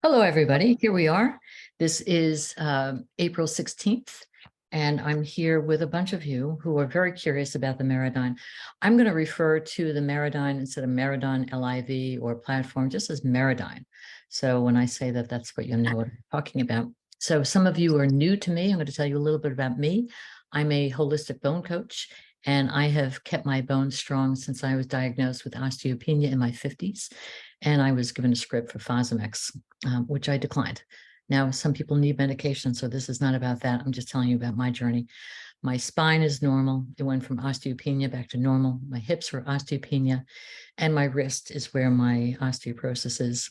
Hello, everybody. Here we are. This is April 16th, and I'm here with a bunch of you who are very curious about the Marodyne. I'm going to refer to the Marodyne instead of Marodyne LiV or platform, just as Marodyne. So when I say that, that's what you'll know what I'm talking about. So some of you are new to me. I'm going to tell you a little bit about me. I'm a holistic bone coach, and I have kept my bones strong since I was diagnosed with osteopenia in my 50s. And I was given a script for Fosamax, which I declined. Now, some people need medication, so this is not about that. I'm just telling you about my journey. My spine is normal. It went from osteopenia back to normal. My hips were osteopenia, and my wrist is where my osteoporosis is.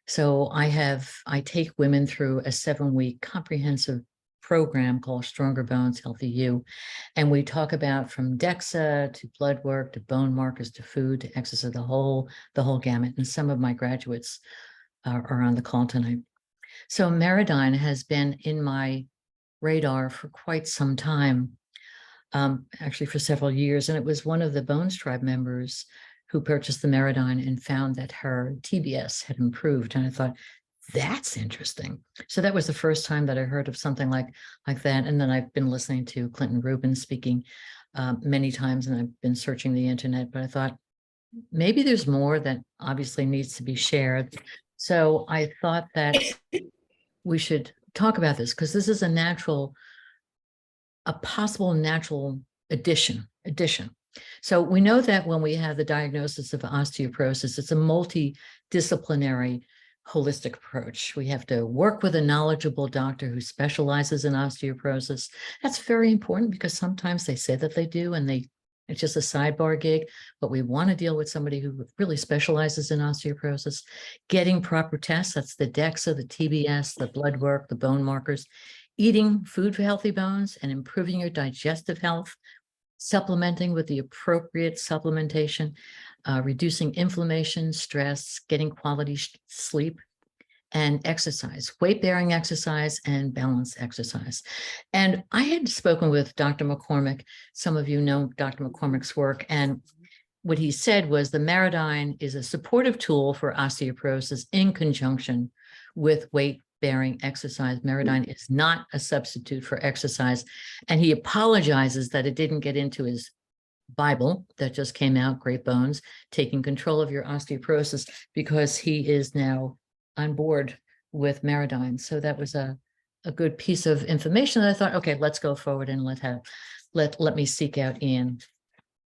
So I take women through a 7-week comprehensive program called Stronger Bones, Healthy You. And we talk about from DEXA to blood work, to bone markers, to food, to exercise, the whole gamut. And some of my graduates are on the call tonight. So Marodyne has been in my radar for quite some time, actually for several years. And it was one of the Bones Tribe members who purchased the Marodyne and found that her TBS had improved. And I thought, that's interesting. So that was the first time that I heard of something like that. And then I've been listening to Clinton Rubin speaking many times, and I've been searching the internet, but I thought maybe there's more that obviously needs to be shared. So I thought that we should talk about this because this is a possible natural addition. So we know that when we have the diagnosis of osteoporosis, it's a multidisciplinary holistic approach. We have to work with a knowledgeable doctor who specializes in osteoporosis. That's very important because sometimes they say that they do and it's just a sidebar gig, but we want to deal with somebody who really specializes in osteoporosis. Getting proper tests, that's the DEXA, the TBS, the blood work, the bone markers, eating food for healthy bones and improving your digestive health, supplementing with the appropriate supplementation, reducing inflammation, stress, getting quality sleep, and exercise, weight-bearing exercise and balance exercise. And I had spoken with Dr. McCormick. Some of you know Dr. McCormick's work, and what he said was the Marodyne is a supportive tool for osteoporosis in conjunction with weight-bearing exercise. Marodyne is not a substitute for exercise, and he apologizes that it didn't get into his Bible that just came out, Great Bones, Taking Control of Your Osteoporosis, because he is now on board with Marodyne. So that was a good piece of information that I thought, okay, let's go forward and let me seek out Ian.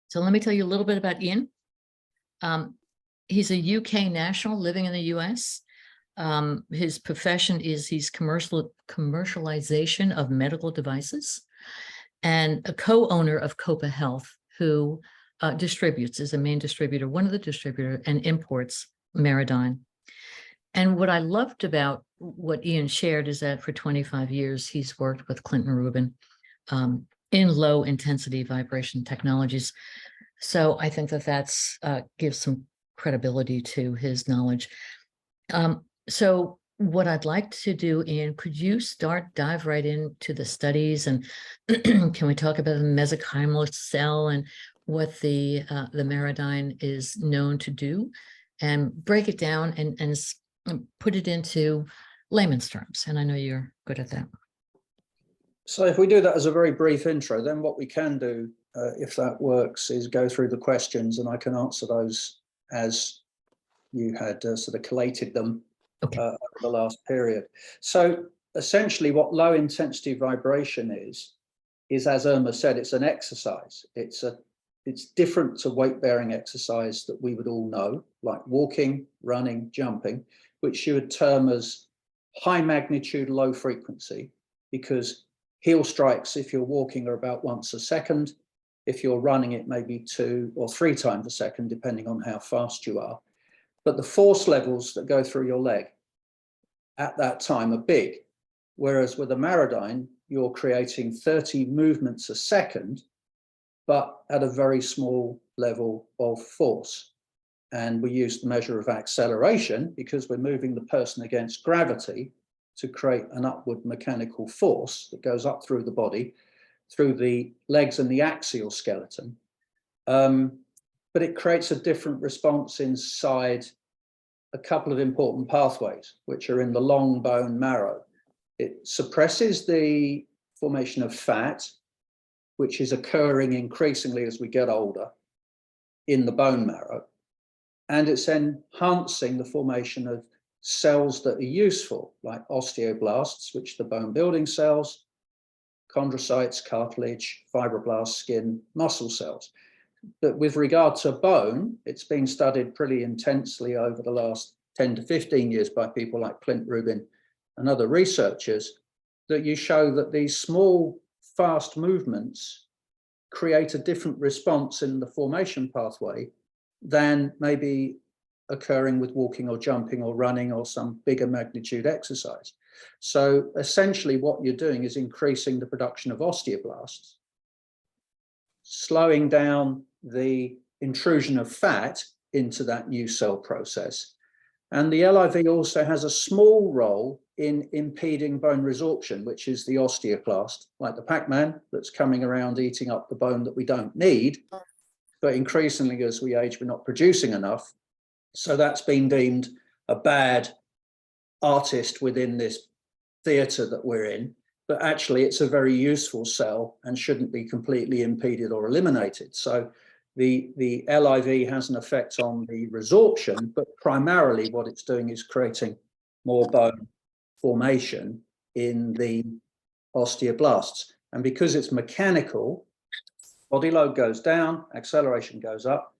So let me tell you a little bit about Ian. He's a UK national living in the US. His profession is he's commercialization of medical devices and a co-owner of Copa Health, who is a main distributor, one of the distributors, and imports Marodyne. And what I loved about what Ian shared is that for 25 years, he's worked with Clinton Rubin in low intensity vibration technologies. So I think that's gives some credibility to his knowledge. So what I'd like to do, Ian, could you dive right into the studies, and can we talk about the mesenchymal cell and what the Marodyne is known to do, and break it down and put it into layman's terms? And I know you're good at that. So if we do that as a very brief intro, then what we can do, if that works, is go through the questions and I can answer those as you had sort of collated them. Okay. Over the last period. So essentially what low intensity vibration is, as Irma said, it's an exercise. It's different to weight-bearing exercise that we would all know, like walking, running, jumping, which you would term as high magnitude, low frequency, because heel strikes, if you're walking, are about once a second. If you're running, it may be 2 or 3 times a second, depending on how fast you are. But the force levels that go through your leg at that time are big. Whereas with a Marodyne, you're creating 30 movements a second, but at a very small level of force. And we use the measure of acceleration because we're moving the person against gravity to create an upward mechanical force that goes up through the body, through the legs and the axial skeleton. But it creates a different response inside a couple of important pathways, which are in the long bone marrow. It suppresses the formation of fat, which is occurring increasingly as we get older in the bone marrow. And it's enhancing the formation of cells that are useful, like osteoblasts, which are the bone building cells, chondrocytes, cartilage, fibroblasts, skin, muscle cells. But with regard to bone, it's been studied pretty intensely over the last 10 to 15 years by people like Rubin and other researchers, that you show that these small, fast movements create a different response in the formation pathway than maybe occurring with walking or jumping or running or some bigger magnitude exercise. So essentially what you're doing is increasing the production of osteoblasts, slowing down the intrusion of fat into that new cell process. And the LIV also has a small role in impeding bone resorption, which is the osteoclast, like the Pac-Man that's coming around eating up the bone that we don't need. But increasingly, as we age, we're not producing enough. So that's been deemed a bad artist within this theatre that we're in. But actually, it's a very useful cell and shouldn't be completely impeded or eliminated. So the LIV has an effect on the resorption, but primarily what it's doing is creating more bone formation in the osteoblasts. And because it's mechanical, body load goes down, acceleration goes up.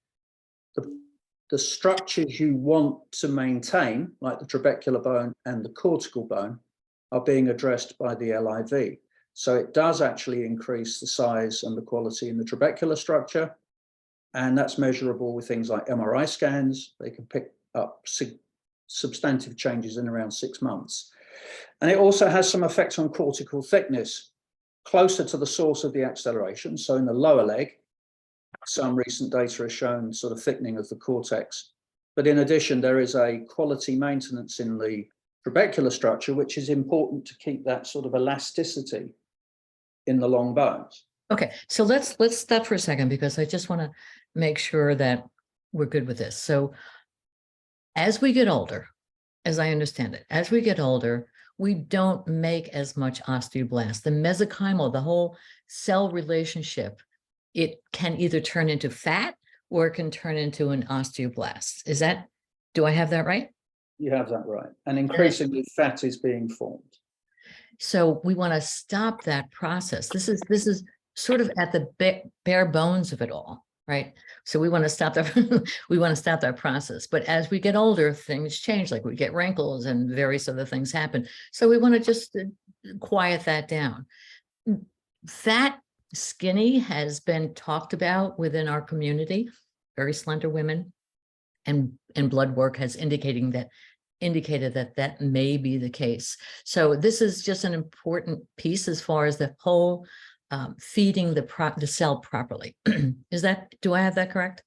The structures you want to maintain, like the trabecular bone and the cortical bone, are being addressed by the LIV. So it does actually increase the size and the quality in the trabecular structure. And that's measurable with things like MRI scans. They can pick up substantive changes in around 6 months. And it also has some effect on cortical thickness, closer to the source of the acceleration. So in the lower leg, some recent data has shown sort of thickening of the cortex. But in addition, there is a quality maintenance in the trabecular structure, which is important to keep that sort of elasticity in the long bones. Okay, so let's stop for a second, because I just want to make sure that we're good with this. So as we get older, as I understand it, as we get older, we don't make as much osteoblasts. The mesenchymal, the whole cell relationship, it can either turn into fat or it can turn into an osteoblast. Is that, do I have that right? You have that right. And increasingly fat is being formed. So we want to stop that process. This is sort of at the bare bones of it all, right? So we want to stop that. We want to stop that process. But as we get older, things change. Like we get wrinkles and various other things happen. So we want to just quiet that down. Fat, skinny has been talked about within our community. Very slender women, and blood work has indicated that that may be the case. So this is just an important piece as far as the whole feeding the cell properly. Do I have that correct?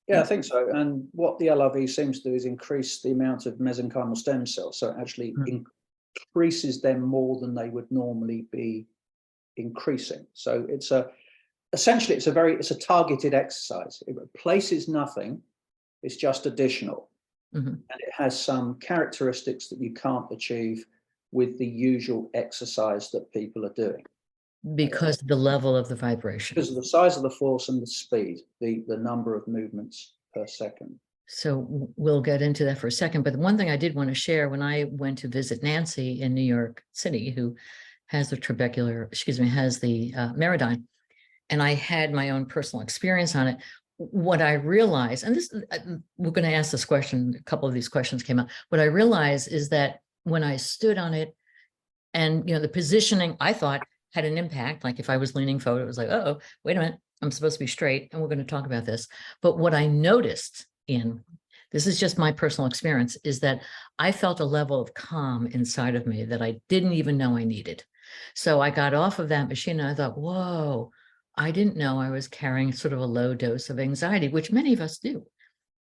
Yeah, I think so. And what the LIV seems to do is increase the amount of mesenchymal stem cells. So it actually increases them more than they would normally be increasing. So it's essentially it's a targeted exercise. It replaces nothing. It's just additional. And it has some characteristics that you can't achieve with the usual exercise that people are doing. Because of the level of the vibration. Because of the size of the force and the speed, the number of movements per second. So we'll get into that for a second. But one thing I did want to share, when I went to visit Nancy in New York City, who has the has the Marodyne, and I had my own personal experience on it. What I realized, and this, we're going to ask this question, a couple of these questions came up. What I realized is that when I stood on it, and the positioning, I thought had an impact. Like if I was leaning forward, it was like, oh, wait a minute, I'm supposed to be straight, and we're going to talk about this. But what I noticed this is just my personal experience, is that I felt a level of calm inside of me that I didn't even know I needed. So I got off of that machine and I thought, whoa, I didn't know I was carrying sort of a low dose of anxiety, which many of us do.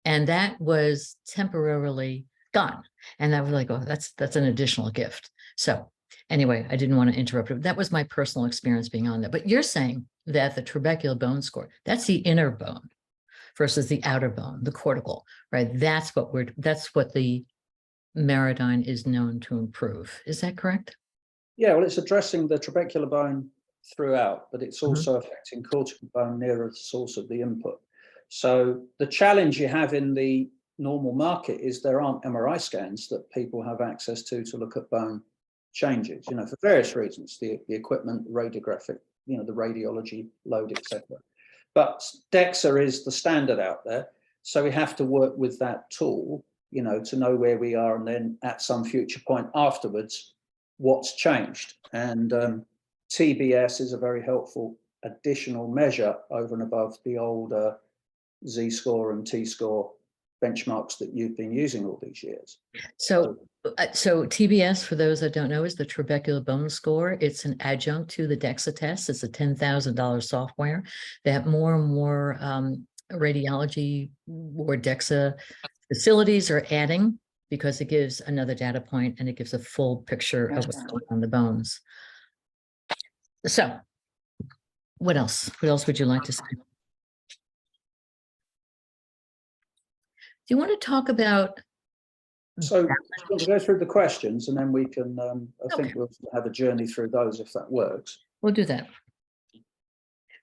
And that was temporarily gone. And that was like, oh, that's an additional gift. So anyway, I didn't want to interrupt it. That was my personal experience being on that. But you're saying that the trabecular bone score, that's the inner bone. versus the outer bone, the cortical, right? That's what the Marodyne is known to improve. Is that correct? Yeah, well, it's addressing the trabecular bone throughout, but it's Mhm. also affecting cortical bone nearer the source of the input. So the challenge you have in the normal market is there aren't MRI scans that people have access to look at bone changes, for various reasons, the equipment, radiographic, the radiology load, etc. But DEXA is the standard out there. So we have to work with that tool, to know where we are, and then at some future point afterwards, what's changed. And TBS is a very helpful additional measure over and above the older Z-score and T-score benchmarks that you've been using all these years. So TBS, for those that don't know, is the trabecular bone score. It's an adjunct to the DEXA test. It's a $10,000 software that more and more radiology or DEXA facilities are adding, because it gives another data point and it gives a full picture of what's going on the bones. So what else? What else would you like to say? Do you want to talk about? So I want to go through the questions, and then we can, I think we'll have a journey through those if that works. We'll do that.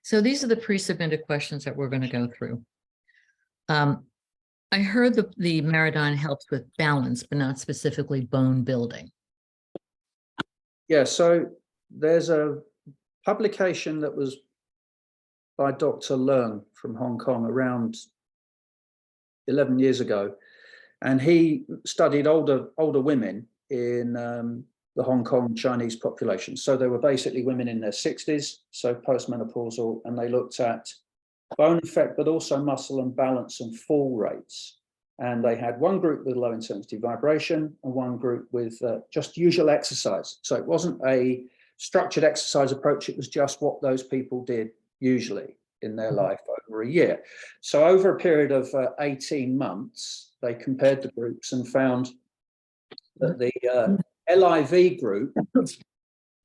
So these are the pre-submitted questions that we're going to go through. I heard the Marodyne helps with balance, but not specifically bone building. Yeah, so there's a publication that was by Dr. Leung from Hong Kong around 11 years ago, and he studied older women in the Hong Kong Chinese population. So they were basically women in their 60s, so postmenopausal, and they looked at bone effect, but also muscle and balance and fall rates. And they had one group with low intensity vibration and one group with just usual exercise. So it wasn't a structured exercise approach, it was just what those people did usually in their life over a year. So over a period of 18 months, they compared the groups and found that the LiV group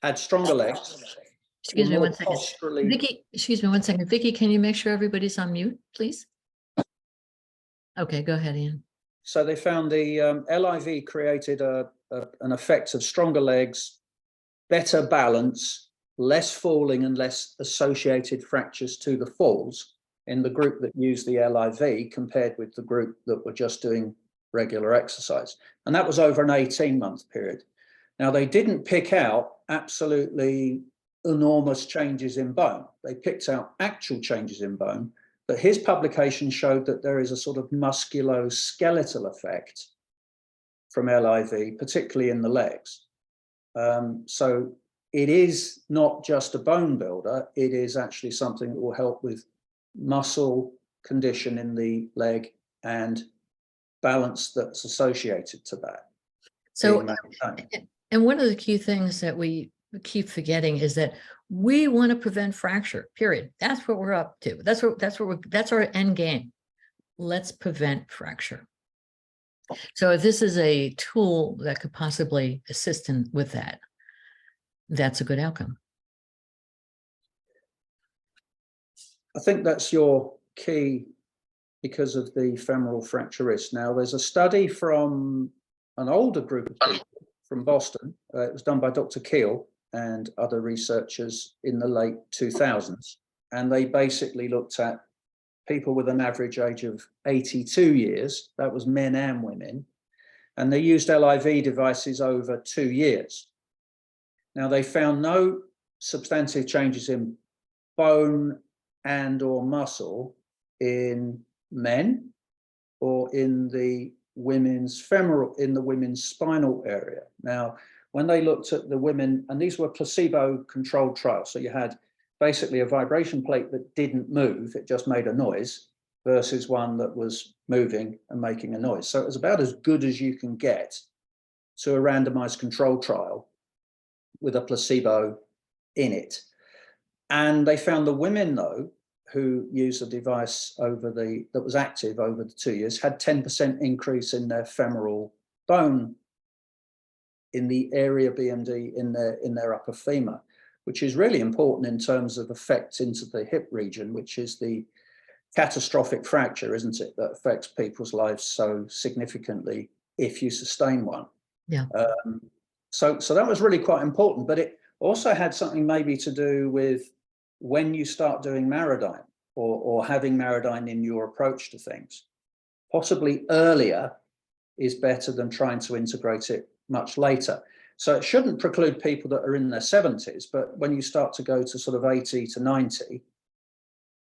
had stronger legs. Excuse me one second. Vicky, excuse me one second. Vicky, can you make sure everybody's on mute, please? Okay, go ahead, Ian. So they found the LiV created an effect of stronger legs, better balance, less falling and less associated fractures to the falls in the group that used the LiV compared with the group that were just doing regular exercise. And that was over an 18-month period. Now, they didn't pick out absolutely enormous changes in bone. They picked out actual changes in bone, but his publication showed that there is a sort of musculoskeletal effect from LiV, particularly in the legs. So it is not just a bone builder, it is actually something that will help with muscle condition in the leg and balance that's associated to that. So, and one of the key things that we keep forgetting is that we want to prevent fracture, period. That's what we're up to. That's our end game. Let's prevent fracture. So if this is a tool that could possibly assist with that, that's a good outcome. I think that's your key because of the femoral fracture risk. Now, there's a study from an older group of people from Boston. It was done by Dr. Keel and other researchers in the late 2000s. And they basically looked at people with an average age of 82 years. That was men and women. And they used LiV devices over 2 years. Now, they found no substantive changes in bone and or muscle in men or in the women's femoral, in the women's spinal area. Now, when they looked at the women, and these were placebo-controlled trials, so you had basically a vibration plate that didn't move, it just made a noise, versus one that was moving and making a noise. So it was about as good as you can get to a randomized control trial with a placebo in it. And they found the women, though, who used a device that was active over the 2 years had 10% increase in their femoral bone in the area BMD in their upper femur, which is really important in terms of effect into the hip region, which is the catastrophic fracture, isn't it, that affects people's lives so significantly if you sustain one. Yeah. So that was really quite important, but it also had something maybe to do with when you start doing Marodyne or having Marodyne in your approach to things. Possibly earlier is better than trying to integrate it much later. So it shouldn't preclude people that are in their 70s, but when you start to go to sort of 80 to 90,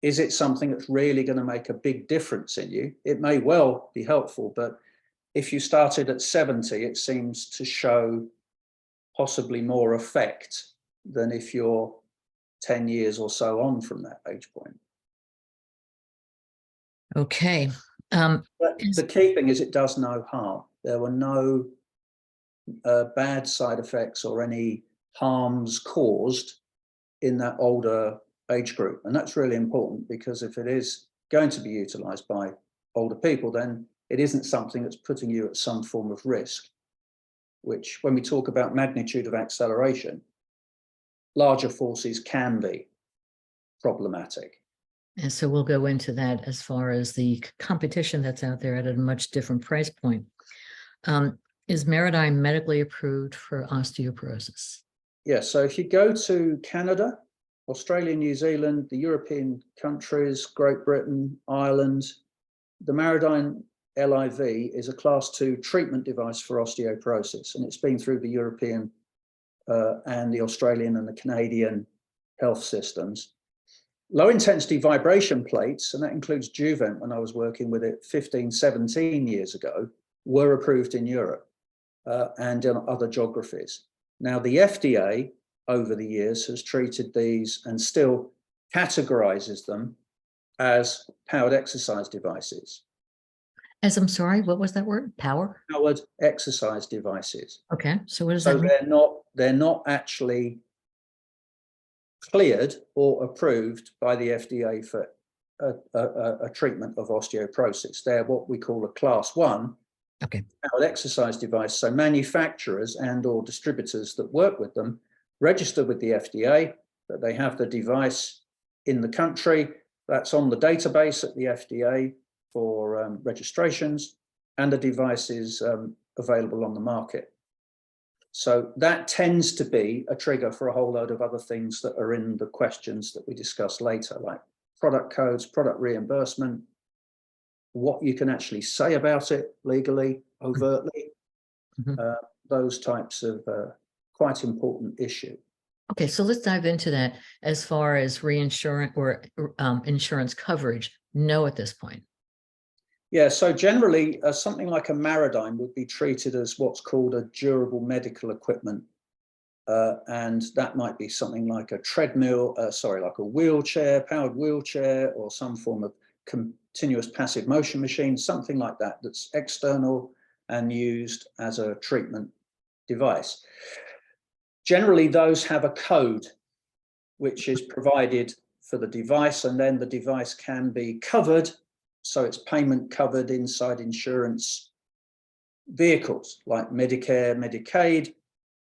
is it something that's really going to make a big difference in you? It may well be helpful, but if you started at 70, it seems to show possibly more effect than if you're 10 years or so on from that age point. Okay. But the key thing is it does no harm. There were no bad side effects or any harms caused in that older age group. And that's really important, because if it is going to be utilized by older people, then it isn't something that's putting you at some form of risk, which when we talk about magnitude of acceleration, larger forces can be problematic. And so we'll go into that as far as the competition that's out there at a much different price point. Is Marodyne medically approved for osteoporosis? Yeah, so if you go to Canada, Australia, New Zealand, the European countries, Great Britain, Ireland, the Marodyne LiV is a class 2 treatment device for osteoporosis, and it's been through the European and the Australian and the Canadian health systems. Low intensity vibration plates, and that includes Juvent when I was working with it 15, 17 years ago, were approved in Europe and in other geographies. Now, the FDA over the years has treated these and still categorizes them as powered exercise devices. As I'm sorry, what was that word? Power? Powered exercise devices. Okay, so what does that So mean? they're not actually cleared or approved by the FDA for a treatment of osteoporosis. They're what we call a class 1 powered exercise device. So manufacturers and or distributors that work with them register with the FDA, that they have the device in the country that's on the database at the FDA for registrations, and the device is available on the market. So that tends to be a trigger for a whole load of other things that are in the questions that we discuss later, like product codes, product reimbursement, what you can actually say about it legally, overtly, those types of quite important issue. Okay, so let's dive into that as far as reinsurance or insurance coverage. No, at this point. Yeah, so generally something like a Marodyne would be treated as what's called a durable medical equipment. And that might be something like a treadmill, like a wheelchair, powered wheelchair, or some form of continuous passive motion machine, something like that, that's external and used as a treatment device. Generally, those have a code which is provided for the device, and then the device can be covered. So it's payment covered inside insurance vehicles like Medicare, Medicaid,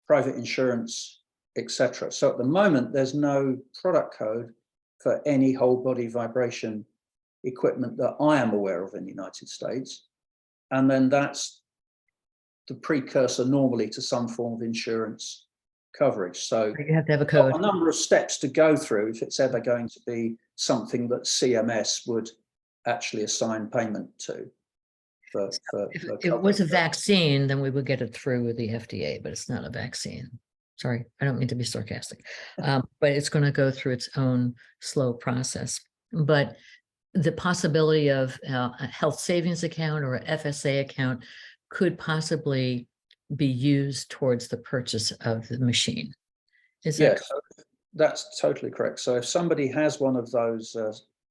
private insurance, etc. So at the moment, there's no product code for any whole body vibration equipment that I am aware of in the United States. And then that's the precursor normally to some form of insurance coverage. So You have to have a code. a number of steps to go through if it's ever going to be something that CMS would actually assign payment to. If it was a vaccine, then we would get it through with the FDA, but it's not a vaccine. Sorry, I don't mean to be sarcastic, but it's going to go through its own slow process. But the possibility of a health savings account or a FSA account could possibly be used towards the purchase of the machine. Yes, that's totally correct. So if somebody has one of those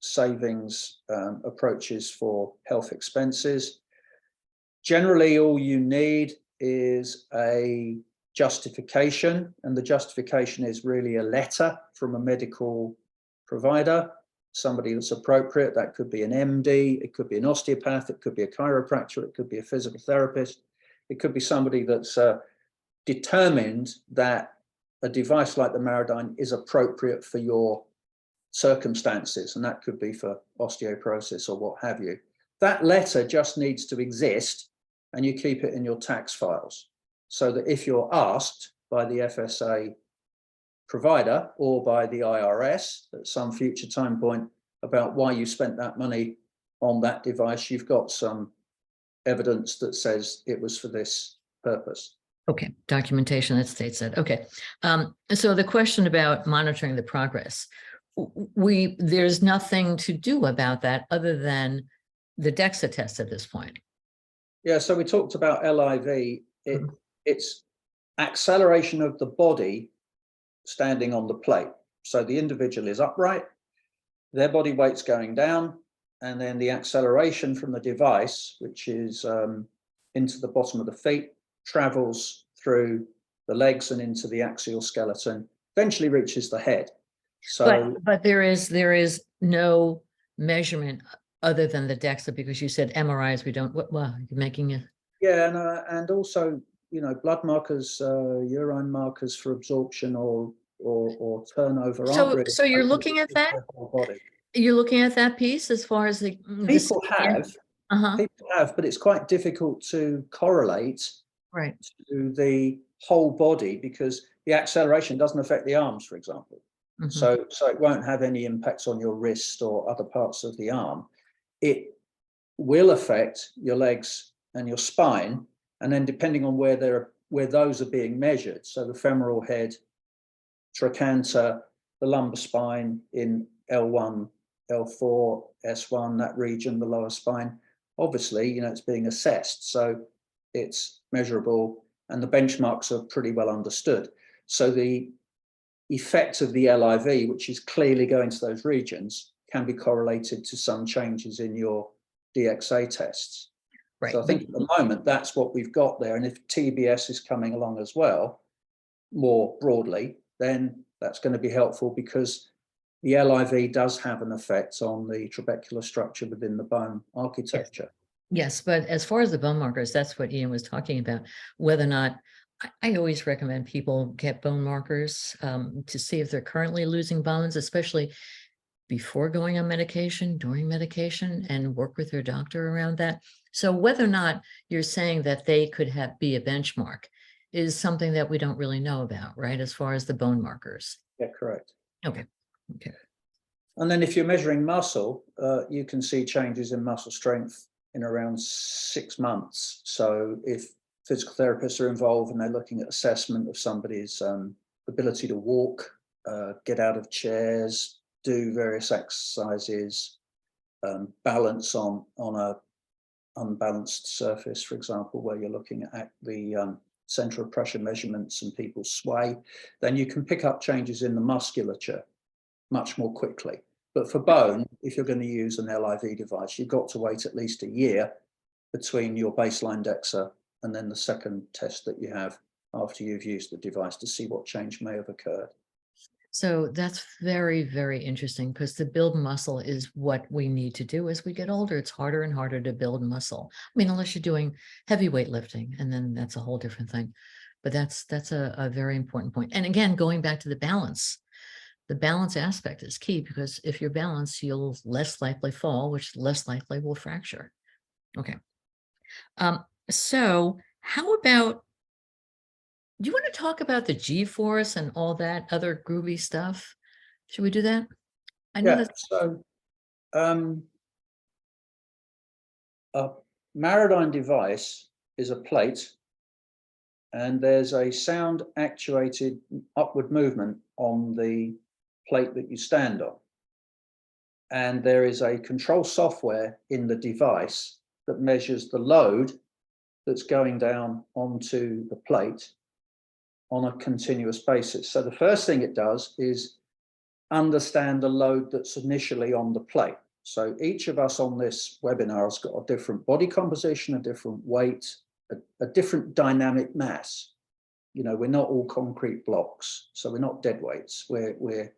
savings approaches for health expenses, generally all you need is a justification, and the justification is really a letter from a medical provider, somebody that's appropriate. That could be an MD, it could be an osteopath, it could be a chiropractor, it could be a physical therapist, it could be somebody that's determined that a device like the Marodyne is appropriate for your circumstances, and that could be for osteoporosis or what have you. That letter just needs to exist, and you keep it in your tax files, so that if you're asked by the FSA provider or by the IRS at some future time point about why you spent that money on that device, you've got some evidence that says it was for this purpose. Okay, documentation that states that. Okay, so the question about monitoring the progress, there's nothing to do about that other than the DEXA test at this point. Yeah, so we talked about LIV. It's acceleration of the body standing on the plate. So the individual is upright, their body weight's going down, and then the acceleration from the device, which is into the bottom of the feet, travels through the legs and into the axial skeleton, eventually reaches the head. So, but there is no measurement other than the DEXA, because you said MRIs, we don't, well, you're making it. Yeah, and also, you know, blood markers, urine markers for absorption or turnover. So you're looking at that? You're looking at that piece as far as the people have, but it's quite difficult to correlate to the whole body, because the acceleration doesn't affect the arms, for example. So it won't have any impacts on your wrist or other parts of the arm. It will affect your legs and your spine, and then depending on where those are being measured, so the femoral head, trochanter, the lumbar spine in L1, L4, S1, that region, the lower spine, obviously, you know, it's being assessed, so it's measurable, and the benchmarks are pretty well understood. So the effect of the LIV, which is clearly going to those regions, can be correlated to some changes in your DXA tests. Right. So I think at the moment, that's what we've got there. And if TBS is coming along as well, more broadly, then that's going to be helpful, because the LIV does have an effect on the trabecular structure within the bone architecture. Yes, but as far as the bone markers, that's what Ian was talking about, whether or not, I always recommend people get bone markers to see if they're currently losing bones, especially before going on medication, during medication, and work with their doctor around that. So whether or not you're saying that they could be a benchmark is something that we don't really know about, right? As far as the bone markers. Yeah, correct. Okay. And then if you're measuring muscle, you can see changes in muscle strength in around 6 months. So if physical therapists are involved and they're looking at assessment of somebody's ability to walk, get out of chairs, do various exercises, balance on a unbalanced surface, for example, where you're looking at the center of pressure measurements and people sway, then you can pick up changes in the musculature much more quickly. But for bone, if you're going to use an LIV device, you've got to wait at least a year between your baseline DEXA and then the second test that you have after you've used the device, to see what change may have occurred. So that's very, very interesting, because to build muscle is what we need to do as we get older. It's harder and harder to build muscle. I mean, unless you're doing heavy weightlifting, and then that's a whole different thing. But that's a very important point. And again, going back to the balance aspect is key, because if you're balanced, you'll less likely fall, which less likely will fracture. Okay. So how about, do you want to talk about the G-force and all that other groovy stuff? Should we do that? I know so a Marodyne device is a plate, and there's a sound actuated upward movement on the plate that you stand on. And there is a control software in the device that measures the load that's going down onto the plate on a continuous basis. So the first thing it does is understand the load that's initially on the plate. So each of us on this webinar has got a different body composition, a different weight, a different dynamic mass. You know, we're not all concrete blocks, so we're not dead weights. We're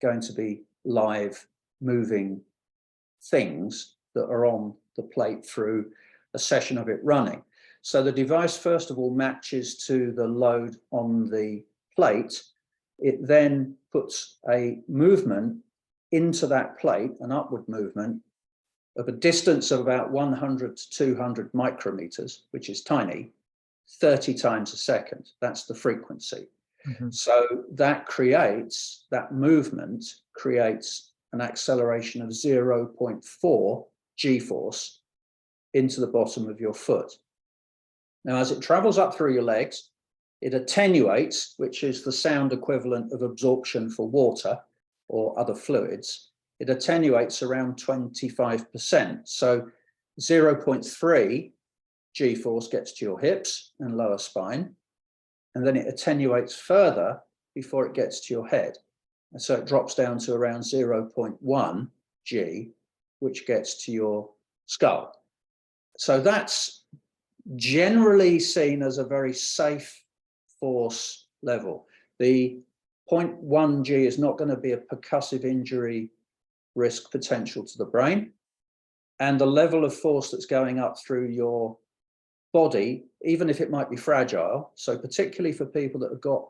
going to be live, moving things that are on the plate through a session of it running. So the device, first of all, matches to the load on the plate. It then puts a movement into that plate, an upward movement of a distance of about 100 to 200 micrometers, which is tiny, 30 times a second. That's the frequency. So that movement creates an acceleration of 0.4 g-force into the bottom of your foot. Now, as it travels up through your legs, it attenuates, which is the sound equivalent of absorption for water or other fluids. It attenuates around 25%. So 0.3 g-force gets to your hips and lower spine, and then it attenuates further before it gets to your head. And so it drops down to around 0.1 g, which gets to your skull. So that's generally seen as a very safe force level. The 0.1 g is not going to be a percussive injury risk potential to the brain. And the level of force that's going up through your body, even if it might be fragile, so particularly for people that have got,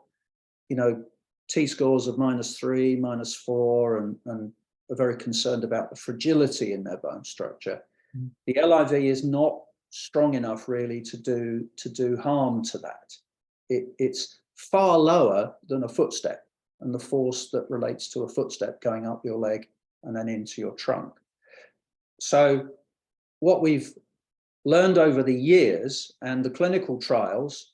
you know, T-scores of -3, -4, and are very concerned about the fragility in their bone structure, the LIV is not strong enough really to do harm to that. It's far lower than a footstep and the force that relates to a footstep going up your leg and then into your trunk. So what we've learned over the years, and the clinical trials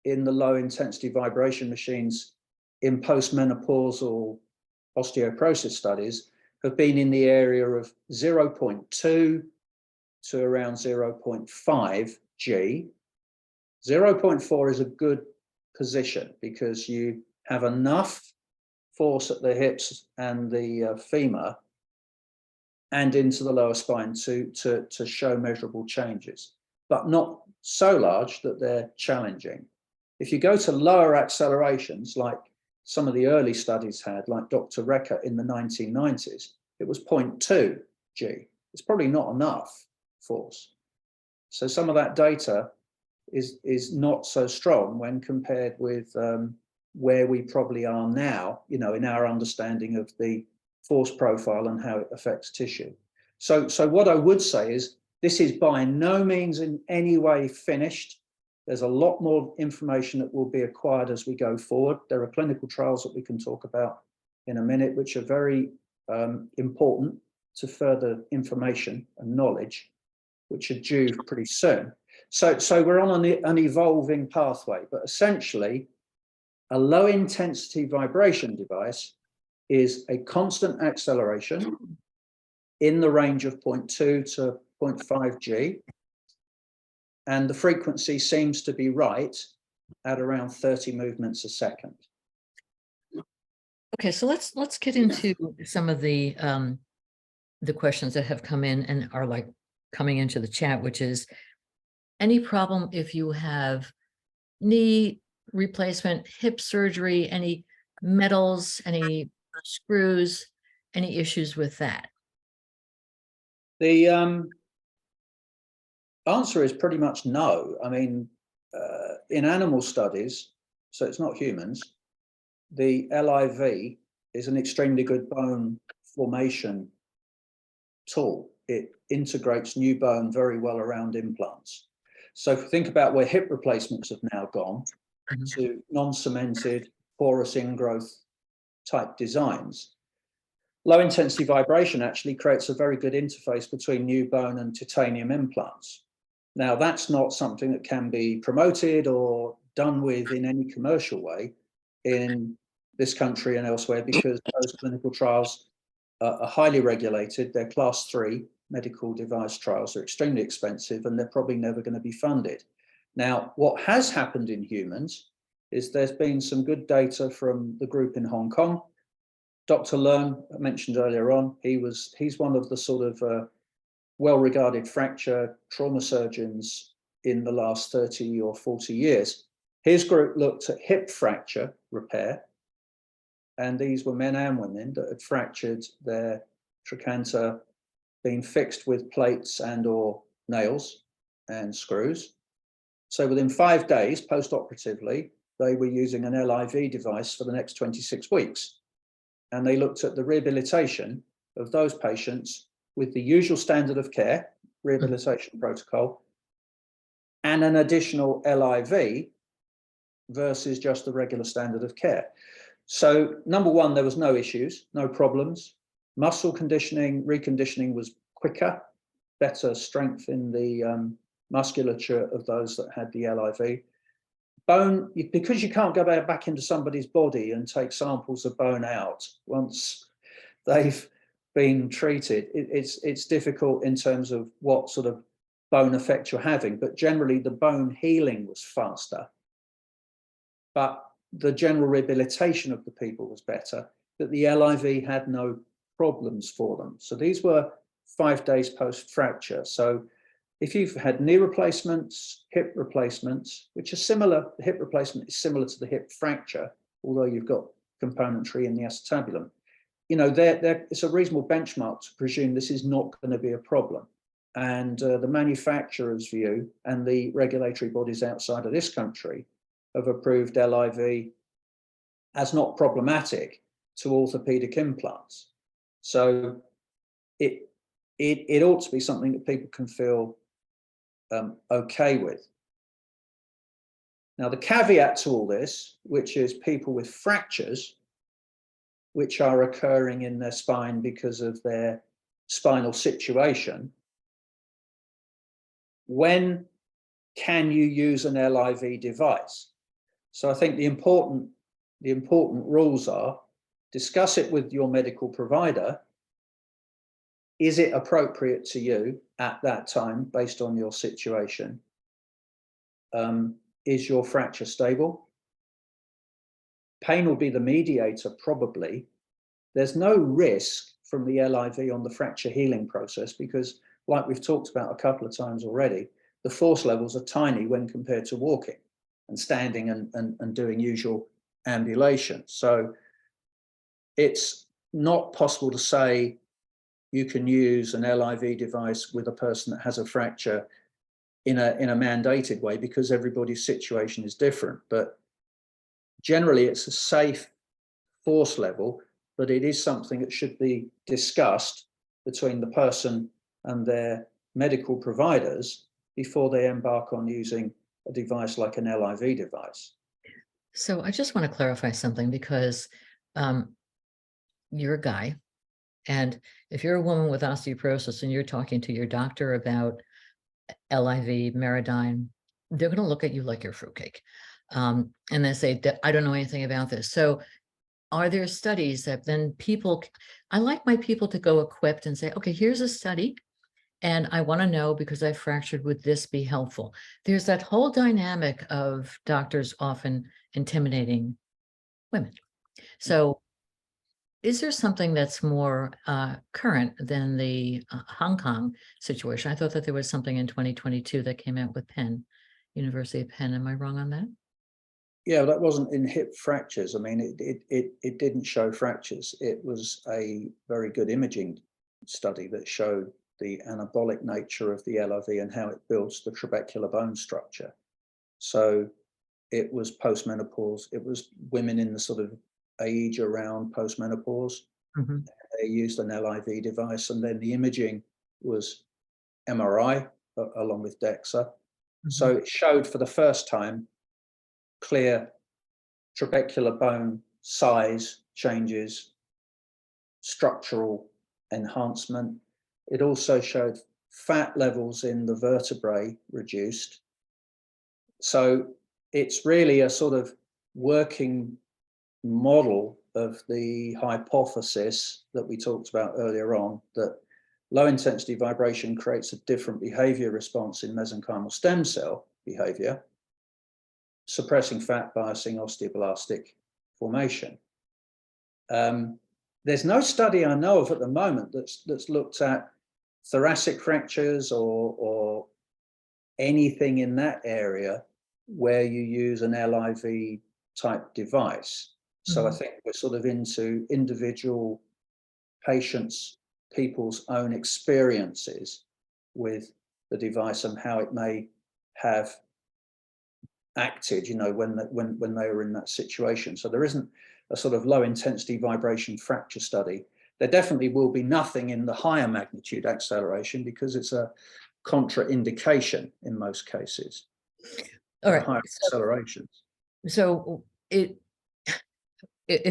in the low intensity vibration machines in postmenopausal osteoporosis studies, have been in the area of 0.2 to around 0.5 G. 0.4 is a good position because you have enough force at the hips and the femur and into the lower spine to show measurable changes, but not so large that they're challenging. If you go to lower accelerations, like some of the early studies had, like Dr. Recker in the 1990s, it was 0.2 G. It's probably not enough force. So some of that data is not so strong when compared with where we probably are now, you know, in our understanding of the force profile and how it affects tissue. So what I would say is this is by no means in any way finished. There's a lot more information that will be acquired as we go forward. There are clinical trials that we can talk about in a minute, which are very important to further information and knowledge, which are due pretty soon. So we're on an evolving pathway, but essentially a low intensity vibration device is a constant acceleration in the range of 0.2 to 0.5 G. And the frequency seems to be right at around 30 movements a second. Okay, so let's get into some of the questions that have come in and are like coming into the chat, which is any problem if you have knee replacement, hip surgery, any metals, any screws, any issues with that? The answer is pretty much no. I mean, in animal studies, so it's not humans, the LIV is an extremely good bone formation tool. It integrates new bone very well around implants. So if you think about where hip replacements have now gone to non-cemented, porous ingrowth type designs, low intensity vibration actually creates a very good interface between new bone and titanium implants. Now, that's not something that can be promoted or done with in any commercial way in this country and elsewhere, because those clinical trials are highly regulated. They're class 3 medical device trials. They're extremely expensive and they're probably never going to be funded. Now, what has happened in humans is there's been some good data from the group in Hong Kong. Dr. Leung, I mentioned earlier on, he's one of the sort of well-regarded fracture trauma surgeons in the last 30 or 40 years. His group looked at hip fracture repair, and these were men and women that had fractured their trochanter, being fixed with plates and or nails and screws. So within 5 days post-operatively, they were using an LIV device for the next 26 weeks. and they looked at the rehabilitation of those patients with the usual standard of care, rehabilitation protocol, and an additional LIV versus just the regular standard of care. So number one, there was no issues, no problems. Muscle conditioning, reconditioning was quicker, better strength in the musculature of those that had the LIV. Bone, because you can't go back into somebody's body and take samples of bone out once they've been treated, it's difficult in terms of what sort of bone effect you're having, but generally the bone healing was faster. But the general rehabilitation of the people was better, that the LIV had no problems for them. So these were 5 days post-fracture. So if you've had knee replacements, hip replacements, which are similar, the hip replacement is similar to the hip fracture, although you've got componentry in the acetabulum, you know, it's a reasonable benchmark to presume this is not going to be a problem. And the manufacturer's view and the regulatory bodies outside of this country have approved LIV as not problematic to orthopedic implants. So it ought to be something that people can feel okay with. Now, the caveat to all this, which is people with fractures, which are occurring in their spine because of their spinal situation, when can you use an LIV device? So I think the important rules are: discuss it with your medical provider. Is it appropriate to you at that time based on your situation? Is your fracture stable? Pain will be the mediator, probably. There's no risk from the LIV on the fracture healing process because, like we've talked about a couple of times already, the force levels are tiny when compared to walking and standing and doing usual ambulation. So it's not possible to say you can use an LIV device with a person that has a fracture in a mandated way because everybody's situation is different. But generally, it's a safe force level, but it is something that should be discussed between the person and their medical providers before they embark on using a device like an LIV device. So I just want to clarify something because you're a guy, and if you're a woman with osteoporosis and you're talking to your doctor about LIV, Marodyne, they're going to look at you like you're fruitcake. And they say, I don't know anything about this. So are there studies that then people, I like my people to go equipped and say, okay, here's a study, and I want to know because I fractured, would this be helpful? There's that whole dynamic of doctors often intimidating women. So is there something that's more current than the Hong Kong situation? I thought that there was something in 2022 that came out with Penn, University of Penn. Am I wrong on that? Yeah, that wasn't in hip fractures. I mean, it didn't show fractures. It was a very good imaging study that showed the anabolic nature of the LIV and how it builds the trabecular bone structure. So it was postmenopause. It was women in the sort of age around postmenopause. Mm-hmm. They used an LIV device, and then the imaging was MRI along with DEXA. Mm-hmm. So it showed for the first time clear trabecular bone size changes, structural enhancement. It also showed fat levels in the vertebrae reduced. So it's really a sort of working model of the hypothesis that we talked about earlier on, that low intensity vibration creates a different behavior response in mesenchymal stem cell behavior, suppressing fat, biasing osteoblastic formation. There's no study I know of at the moment that's looked at thoracic fractures or anything in that area where you use an LIV type device. So I think we're sort of into individual people's own experiences with the device and how it may have acted, you know, when they were in that situation. So there isn't a sort of low intensity vibration fracture study. There definitely will be nothing in the higher magnitude acceleration because it's a contraindication in most cases. All right. Higher accelerations. So it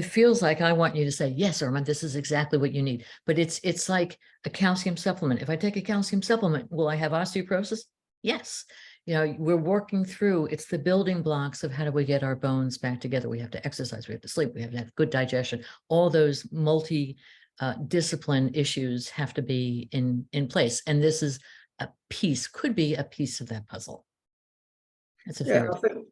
feels like I want you to say, yes, Irma, this is exactly what you need. But it's like a calcium supplement. If I take a calcium supplement, will I have osteoporosis? Yes. You know, we're working through, it's the building blocks of how do we get our bones back together. We have to exercise, we have to sleep, we have to have good digestion. All those multi-discipline issues have to be in place. And this is a piece, could be a piece of that puzzle. That's a fair. I think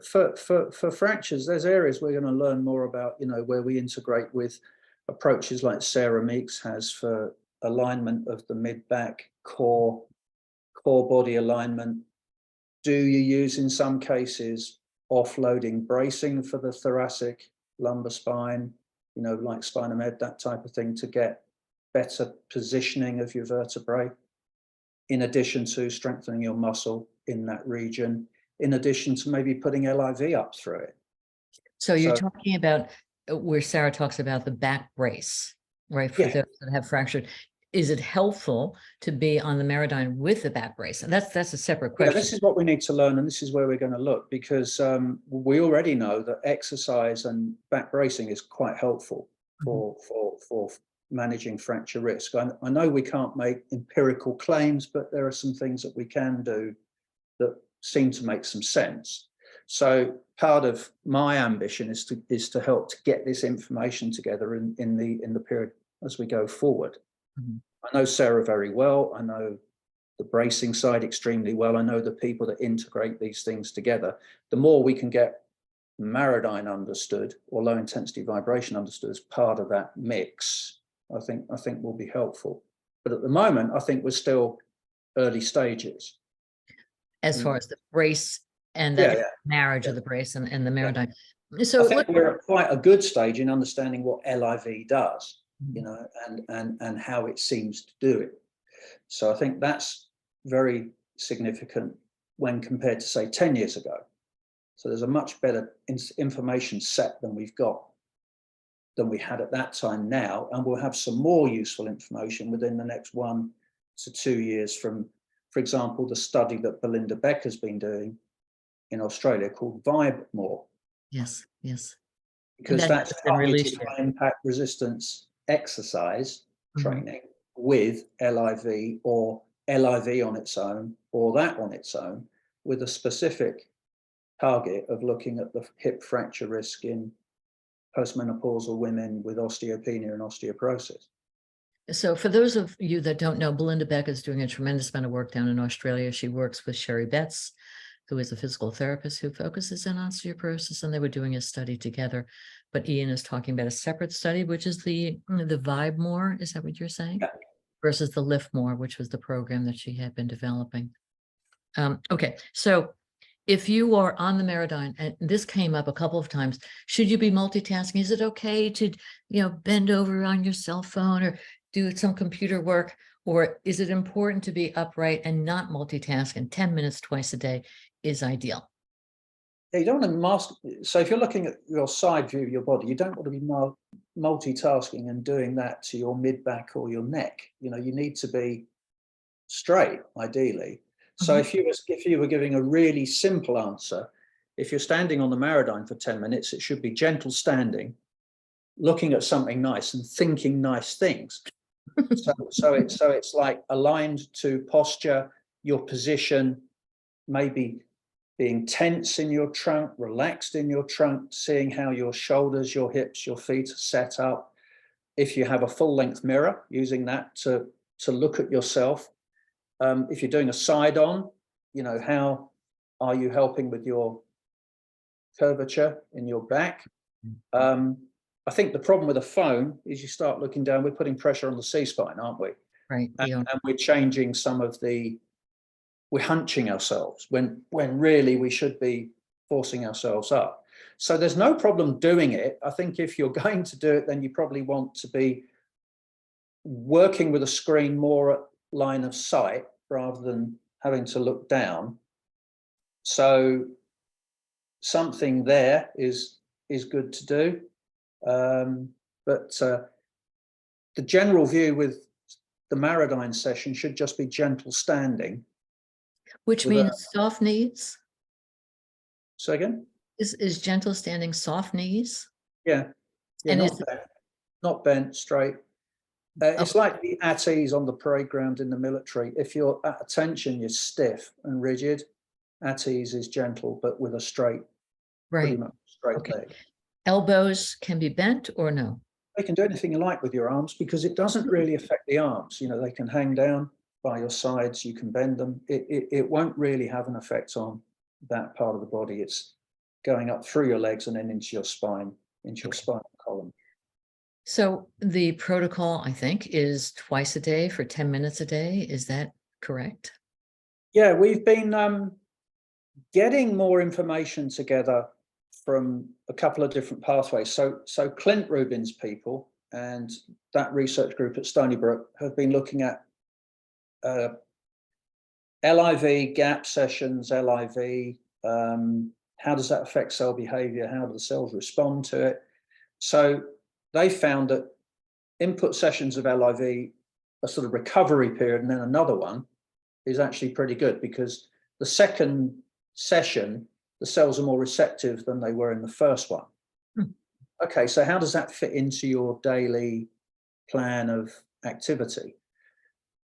for fractures, there's areas we're going to learn more about, you know, where we integrate with approaches like Sara Meeks has for alignment of the mid-back, core body alignment. Do you use, in some cases, offloading bracing for the thoracic, lumbar spine, you know, like Spinomed, that type of thing, to get better positioning of your vertebrae, in addition to strengthening your muscle in that region, in addition to maybe putting LIV up through it. So you're talking about where Sara talks about the back brace, right? For those that have fractured. Is it helpful to be on the Marodyne with the back brace? And that's a separate question. Yeah, this is what we need to learn, and this is where we're going to look, because we already know that exercise and back bracing is quite helpful for managing fracture risk. I know we can't make empirical claims, but there are some things that we can do that seem to make some sense. So part of my ambition is to help to get this information together in the period as we go forward. I know Sara very well. I know the bracing side extremely well. I know the people that integrate these things together. The more we can get Marodyne understood or low intensity vibration understood as part of that mix, I think will be helpful. But at the moment, I think we're still early stages. As far as the brace and the marriage of the brace and the Marodyne. So I think we're at quite a good stage in understanding what LIV does, you know, and how it seems to do it. So I think that's very significant when compared to, say, 10 years ago. So there's a much better information set than we had at that time now, and we'll have some more useful information within the next 1 to 2 years from, for example, the study that Belinda Becker's been doing in Australia called vides. Yes. Because that's targeted high impact resistance exercise training with LIV or LIV on its own or that on its own, with a specific target of looking at the hip fracture risk in postmenopausal women with osteopenia and osteoporosis. So for those of you that don't know, Belinda Becker is doing a tremendous amount of work down in Australia. She works with Sherry Betts, who is a physical therapist who focuses on osteoporosis, and they were doing a study together. But Ian is talking about a separate study, which is the vibe more. Is that what you're saying? Yeah. Versus the lift more, which was the program that she had been developing. Okay, so if you are on the Marodyne, and this came up a couple of times, should you be multitasking? Is it okay to, bend over on your cell phone or do some computer work? Or is it important to be upright and not multitask, and 10 minutes twice a day is ideal? Yeah, you don't want to mask. So if you're looking at your side view of your body, you don't want to be multitasking and doing that to your mid-back or your neck. You need to be straight, ideally. So if you were giving a really simple answer, if you're standing on the Marodyne for 10 minutes, it should be gentle standing, looking at something nice and thinking nice things. So it's like aligned to posture, your position, maybe being tense in your trunk, relaxed in your trunk, seeing how your shoulders, your hips, your feet are set up. If you have a full length mirror, using that to look at yourself. If you're doing a side on, how are you helping with your curvature in your back? I think the problem with a phone is you start looking down, we're putting pressure on the C-spine, aren't we? Right. And we're changing we're hunching ourselves when really we should be forcing ourselves up. So there's no problem doing it. I think if you're going to do it, then you probably want to be working with a screen more at line of sight rather than having to look down. So something there is good to do. But the general view with the Marodyne session should just be gentle standing. Which means soft knees? Say again? Is gentle standing soft knees? Yeah. Yeah, And not bent, straight. It's like the at ease on the parade ground in the military. If you're at attention, you're stiff and rigid. At ease is gentle, but with a straight, pretty much straight leg. Elbows can be bent or no? They can do anything you like with your arms because it doesn't really affect the arms. You know, they can hang down by your sides. You can bend them. It won't really have an effect on that part of the body. It's going up through your legs and then into your spine, into your spinal column. So the protocol, I think, is twice a day for 10 minutes a day. Is that correct? Yeah, we've been getting more information together from a couple of different pathways. So Clint Rubin's people and that research group at Stony Brook have been looking at LIV, gap sessions, LIV, how does that affect cell behavior? How do the cells respond to it? So they found that input sessions of LIV, a sort of recovery period, and then another one is actually pretty good because the second session, the cells are more receptive than they were in the first one. Okay, so how does that fit into your daily plan of activity?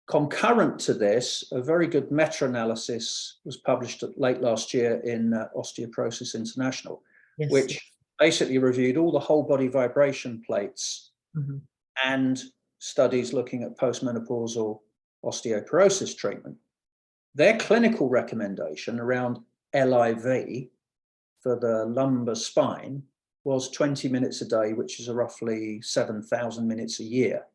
Concurrent to this, a very good meta-analysis was published late last year in Osteoporosis International, which basically reviewed all the whole body vibration plates and studies looking at postmenopausal osteoporosis treatment. Their clinical recommendation around LIV for the lumbar spine was 20 minutes a day, which is roughly 7,000 minutes a year.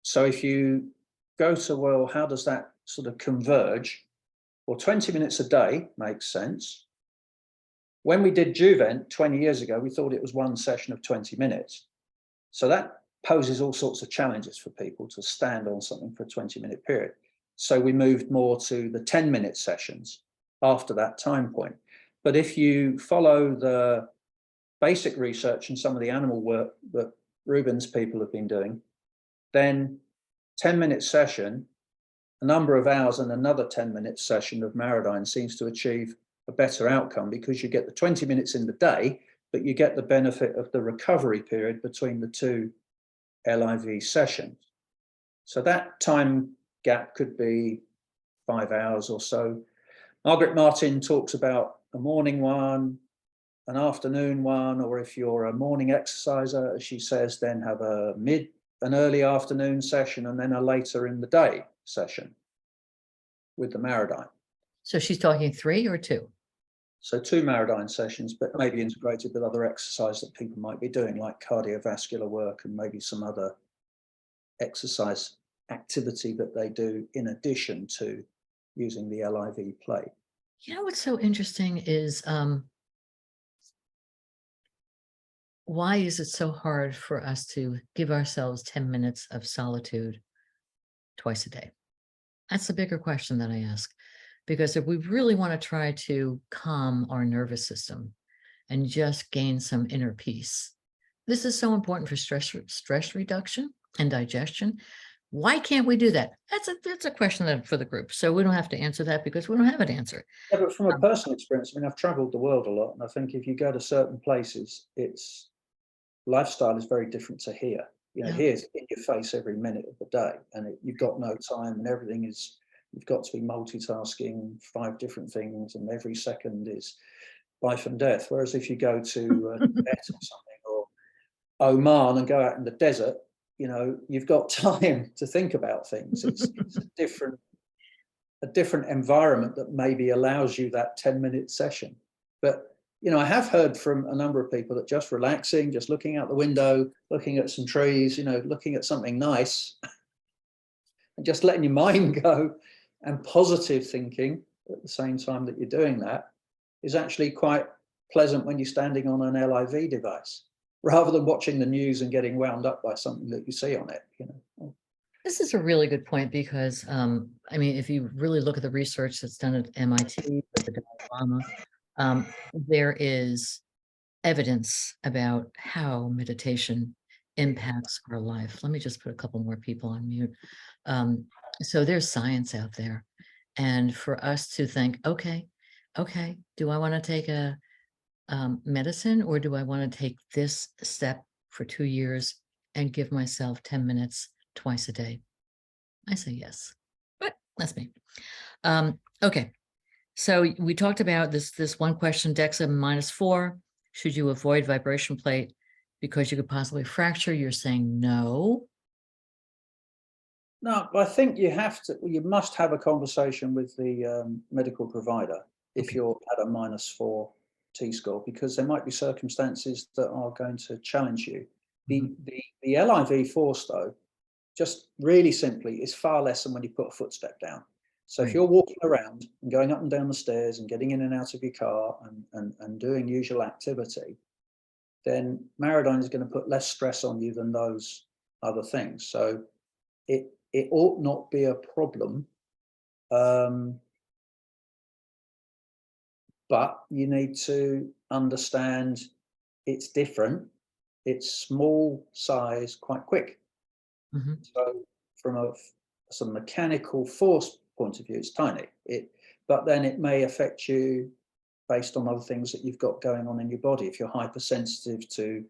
So if you go to, well, how does that sort of converge? Well, 20 minutes a day makes sense. When we did Juvent 20 years ago, we thought it was one session of 20 minutes. So that poses all sorts of challenges for people to stand on something for a 20-minute period. So we moved more to the 10-minute sessions after that time point. But if you follow the basic research and some of the animal work that Rubin's people have been doing, then 10-minute session, a number of hours and another 10-minute session of Marodyne seems to achieve a better outcome because you get the 20 minutes in the day, but you get the benefit of the recovery period between the two LIV sessions. So that time gap could be 5 hours or so. Margaret Martin talks about a morning one, an afternoon one, or if you're a morning exerciser, as she says, then have an early afternoon session and then a later in the day session with the Marodyne. So she's talking 3 or 2? So 2 Marodyne sessions, but maybe integrated with other exercise that people might be doing, like cardiovascular work and maybe some other exercise activity that they do in addition to using the LIV plate. You know what's so interesting is why is it so hard for us to give ourselves 10 minutes of solitude twice a day? That's the bigger question that I ask. Because if we really want to try to calm our nervous system and just gain some inner peace, this is so important for stress reduction and digestion. Why can't we do that? That's a question for the group. So we don't have to answer that because we don't have an answer. Yeah, but from a personal experience, I mean, I've traveled the world a lot, and I think if you go to certain places, its lifestyle is very different to here. You know, here's in your face every minute of the day, and you've got no time, and everything is. You've got to be multitasking 5 different things, and every second is life and death. Whereas if you go to Tibet or something, or Oman and go out in the desert, you know, you've got time to think about things. It's a different environment that maybe allows you that 10-minute session. But, you know, I have heard from a number of people that just relaxing, just looking out the window, looking at some trees, you know, looking at something nice and just letting your mind go, and positive thinking at the same time that you're doing that is actually quite pleasant when you're standing on an LIV device, rather than watching the news and getting wound up by something that you see on it, you know. This is a really good point because, I mean, if you really look at the research that's done at MIT with the Dalai Lama, There is evidence about how meditation impacts our life. Let me just put a couple more people on mute. So there's science out there. And for us to think, okay, do I want to take a medicine, or do I want to take this step for 2 years and give myself 10 minutes twice a day? I say yes, but that's me. Okay. So we talked about this one question, DEXA -4. Should you avoid vibration plate because you could possibly fracture? You're saying no. No, I think you must have a conversation with the medical provider if Okay. you're at a -4 T-score, because there might be circumstances that are going to challenge you. Mhm. The LIV force, though, just really simply, is far less than when you put a footstep down. So if Right. you're walking around and going up and down the stairs and getting in and out of your car and doing usual activity, then Marodyne is going to put less stress on you than those other things. So it ought not be a problem, but you need to understand it's different. It's small size, quite quick. Mhm. So from some mechanical force point of view, it's tiny. But then it may affect you based on other things that you've got going on in your body. If you're hypersensitive to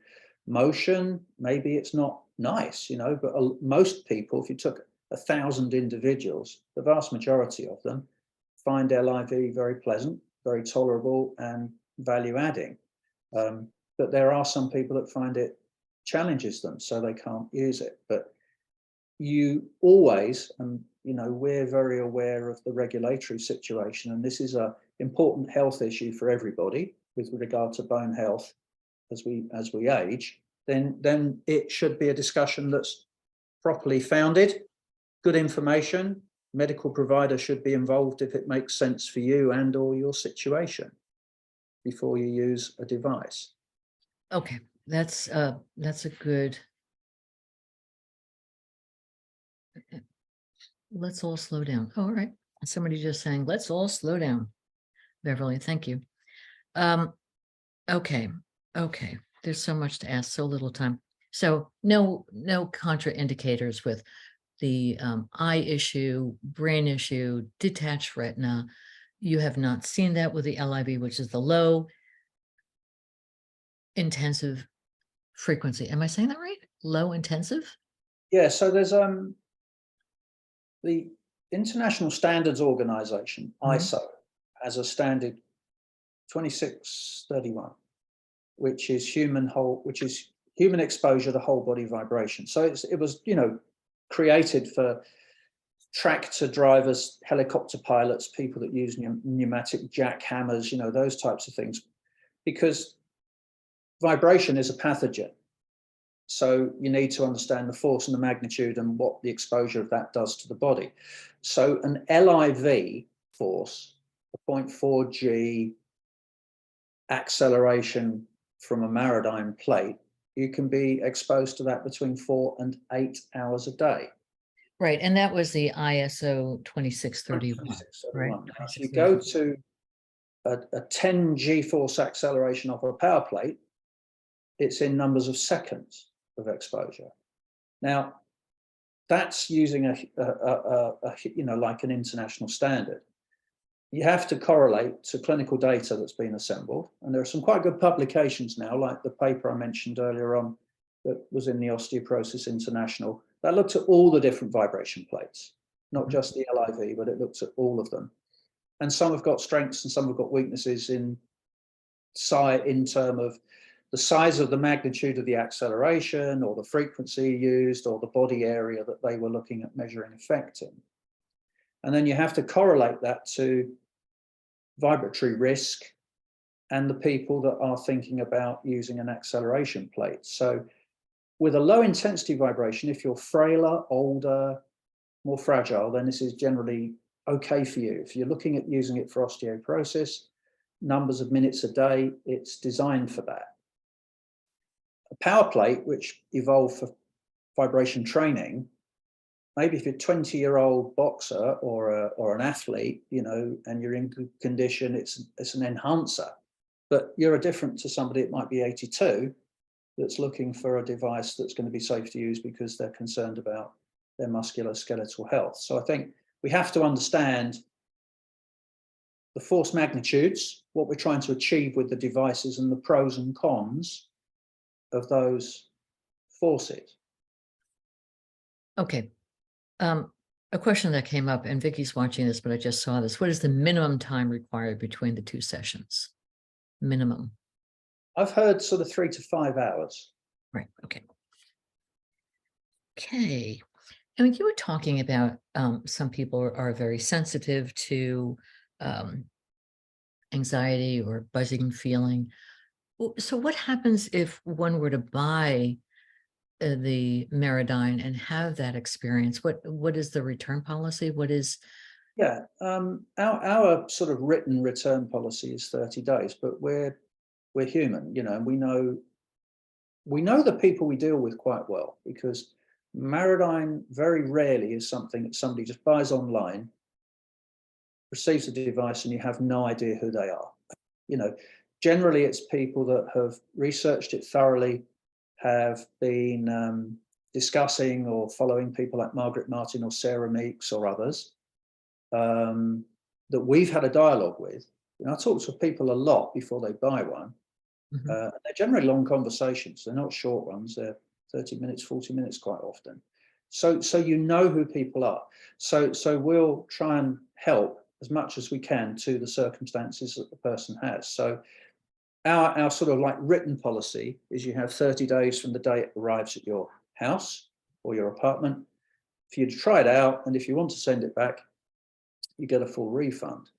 motion, maybe it's not nice, but most people, if you took 1,000 individuals, the vast majority of them find LIV very pleasant, very tolerable, and value adding. But there are some people that find it challenges them, so they can't use it. But you always, and we're very aware of the regulatory situation, and this is a important health issue for everybody with regard to bone health as we age, then it should be a discussion that's properly founded, good information. Medical provider should be involved if it makes sense for you and or your situation before you use a device. Okay. That's a good. Let's all slow down. All right. Somebody just saying, let's all slow down. Beverly, thank you. Okay. There's so much to ask, so little time. So no contraindicators with the eye issue, brain issue, detached retina. You have not seen that with the LIV, which is the low intensive frequency. Am I saying that right? Low intensive? Yeah, so there's the International Standards Organization, ISO, has a standard 2631, which is human exposure to whole body vibration. So it was created for tractor drivers, helicopter pilots, people that use pneumatic jackhammers, those types of things, because vibration is a pathogen. So you need to understand the force and the magnitude and what the exposure of that does to the body. So an LIV force, a 0.4 G acceleration from a Marodyne plate, you can be exposed to that between 4 and 8 hours a day. Right, and that was the ISO 2631, right? Now, if you go to a 10 G force acceleration off a power plate, it's in numbers of seconds of exposure. Now, that's using like an international standard. You have to correlate to clinical data that's been assembled, and there are some quite good publications now, like the paper I mentioned earlier on that was in the Osteoporosis International, that looked at all the different vibration plates, not just the LIV, but it looks at all of them. And some have got strengths and some have got weaknesses in terms of the size of the magnitude of the acceleration, or the frequency used, or the body area that they were looking at measuring effect in. And then you have to correlate that to vibratory risk and the people that are thinking about using an acceleration plate. So with a low intensity vibration, if you're frailer, older, more fragile, then this is generally okay for you. If you're looking at using it for osteoporosis, numbers of minutes a day, it's designed for that. A power plate, which evolved for vibration training, maybe if you're a 20-year-old boxer or an athlete, you know, and you're in good condition, it's an enhancer. But you're different to somebody that might be 82 that's looking for a device that's going to be safe to use because they're concerned about their musculoskeletal health. So I think we have to understand the force magnitudes, what we're trying to achieve with the devices, and the pros and cons of those forces. Okay. A question that came up, and Vicky's watching this, but I just saw this. What is the minimum time required between the two sessions? Minimum. I've heard sort of 3 to 5 hours. Right. Okay. Okay. I mean, you were talking about some people are very sensitive to anxiety or buzzing feeling. So what happens if one were to buy the Marodyne and have that experience? What is the return policy? What is? Yeah, our sort of written return policy is 30 days, but we're human, you know, and we know the people we deal with quite well, because Marodyne very rarely is something that somebody just buys online, receives a device, and you have no idea who they are. You know, generally it's people that have researched it thoroughly, have been discussing or following people like Margaret Martin or Sara Meeks or others that we've had a dialogue with. You know, I talk to people a lot before they buy one. They're generally long conversations. They're not short ones. They're 30 minutes, 40 minutes quite often. So you know who people are. So we'll try and help as much as we can to the circumstances that the person has. So our sort of like written policy is you have 30 days from the day it arrives at your house or your apartment for you to try it out. And if you want to send it back, you get a full refund.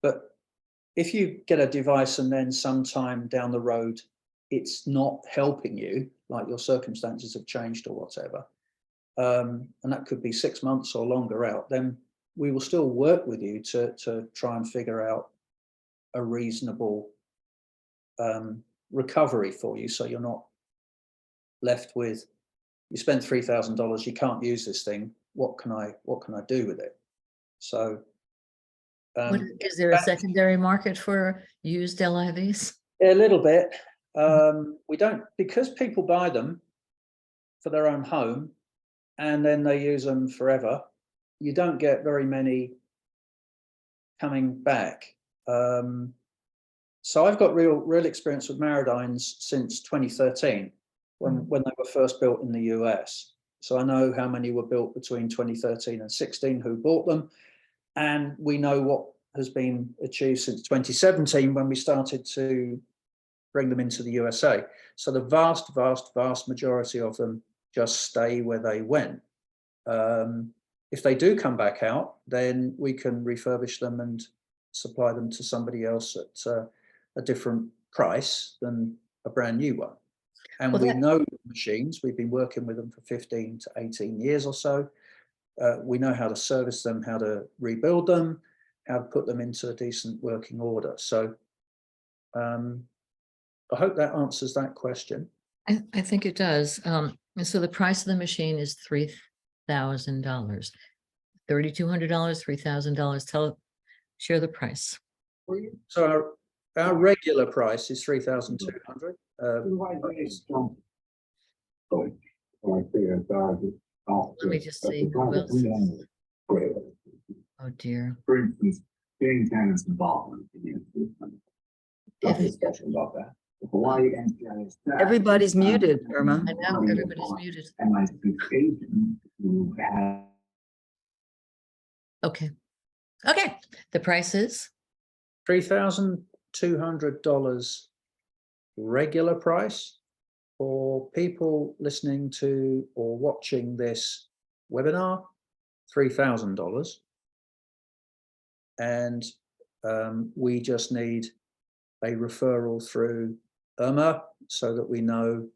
But if you get a device and then sometime down the road, it's not helping you, like your circumstances have changed or whatever, and that could be 6 months or longer out, then we will still work with you to try and figure out a reasonable recovery for you, so you're not left with, you spent $3,000, you can't use this thing, what can I do with it? So Is there a secondary market for used LIVs? a little bit. We don't, because people buy them for their own home and then they use them forever, you don't get very many coming back. So I've got real experience with Marodynes since 2013, when they were first built in the US. So I know how many were built between 2013 and 16 who bought them. And we know what has been achieved since 2017 when we started to bring them into the USA. So the vast majority of them just stay where they went. If they do come back out, then we can refurbish them and supply them to somebody else at a different price than a brand new one. And we know the machines, we've been working with them for 15 to 18 years or so. We know how to service them, how to rebuild them, how to put them into a decent working order. So I hope that answers that question. I think it does. And so the price of the machine is $3,000, $3,200, $3,000. Share the price. So our regular price is $3,200. Let me just see. Oh dear. For instance, doing tennis involvement. Discussion about that. Everybody's muted, Irma. I know, everybody's muted. Okay. Okay. The price is $3,200 regular price. For people listening to or watching this webinar, $3,000. And we just need a referral through Irma so that we know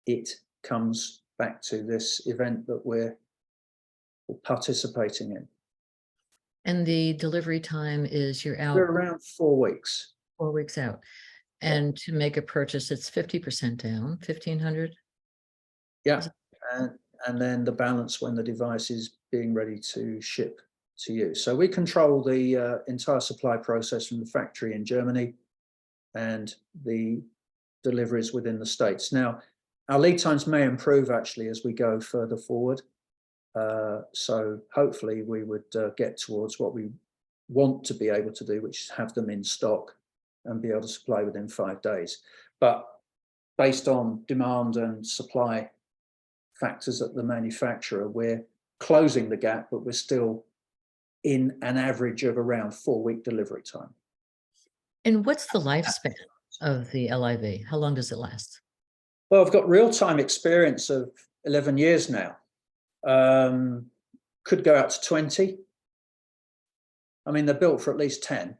it comes back to this event that we're participating in. And the delivery time is you're out. We're around 4 weeks. 4 weeks out. And to make a purchase, it's 50% down, 1,500. Yeah, and then the balance when the device is being ready to ship to you. So we control the entire supply process from the factory in Germany and the deliveries within the States. Now, our lead times may improve actually as we go further forward. So hopefully we would get towards what we want to be able to do, which is have them in stock and be able to supply within 5 days. But based on demand and supply factors at the manufacturer, we're closing the gap, but we're still in an average of around 4-week delivery time. And what's the lifespan of the LiV? How long does it last? Well, I've got real-time experience of 11 years now. Could go out to 20. I mean, they're built for at least 10,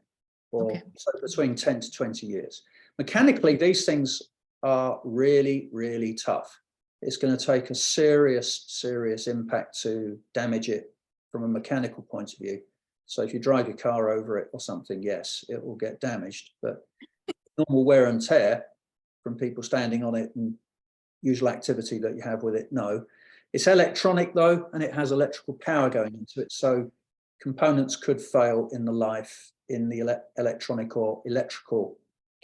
or Okay. so between 10 to 20 years. Mechanically, these things are really, really tough. It's going to take a serious impact to damage it from a mechanical point of view. So if you drive your car over it or something, yes, it will get damaged. But normal wear and tear from people standing on it and usual activity that you have with it, no. It's electronic though, and it has electrical power going into it. So components could fail in the life in the electronic or electrical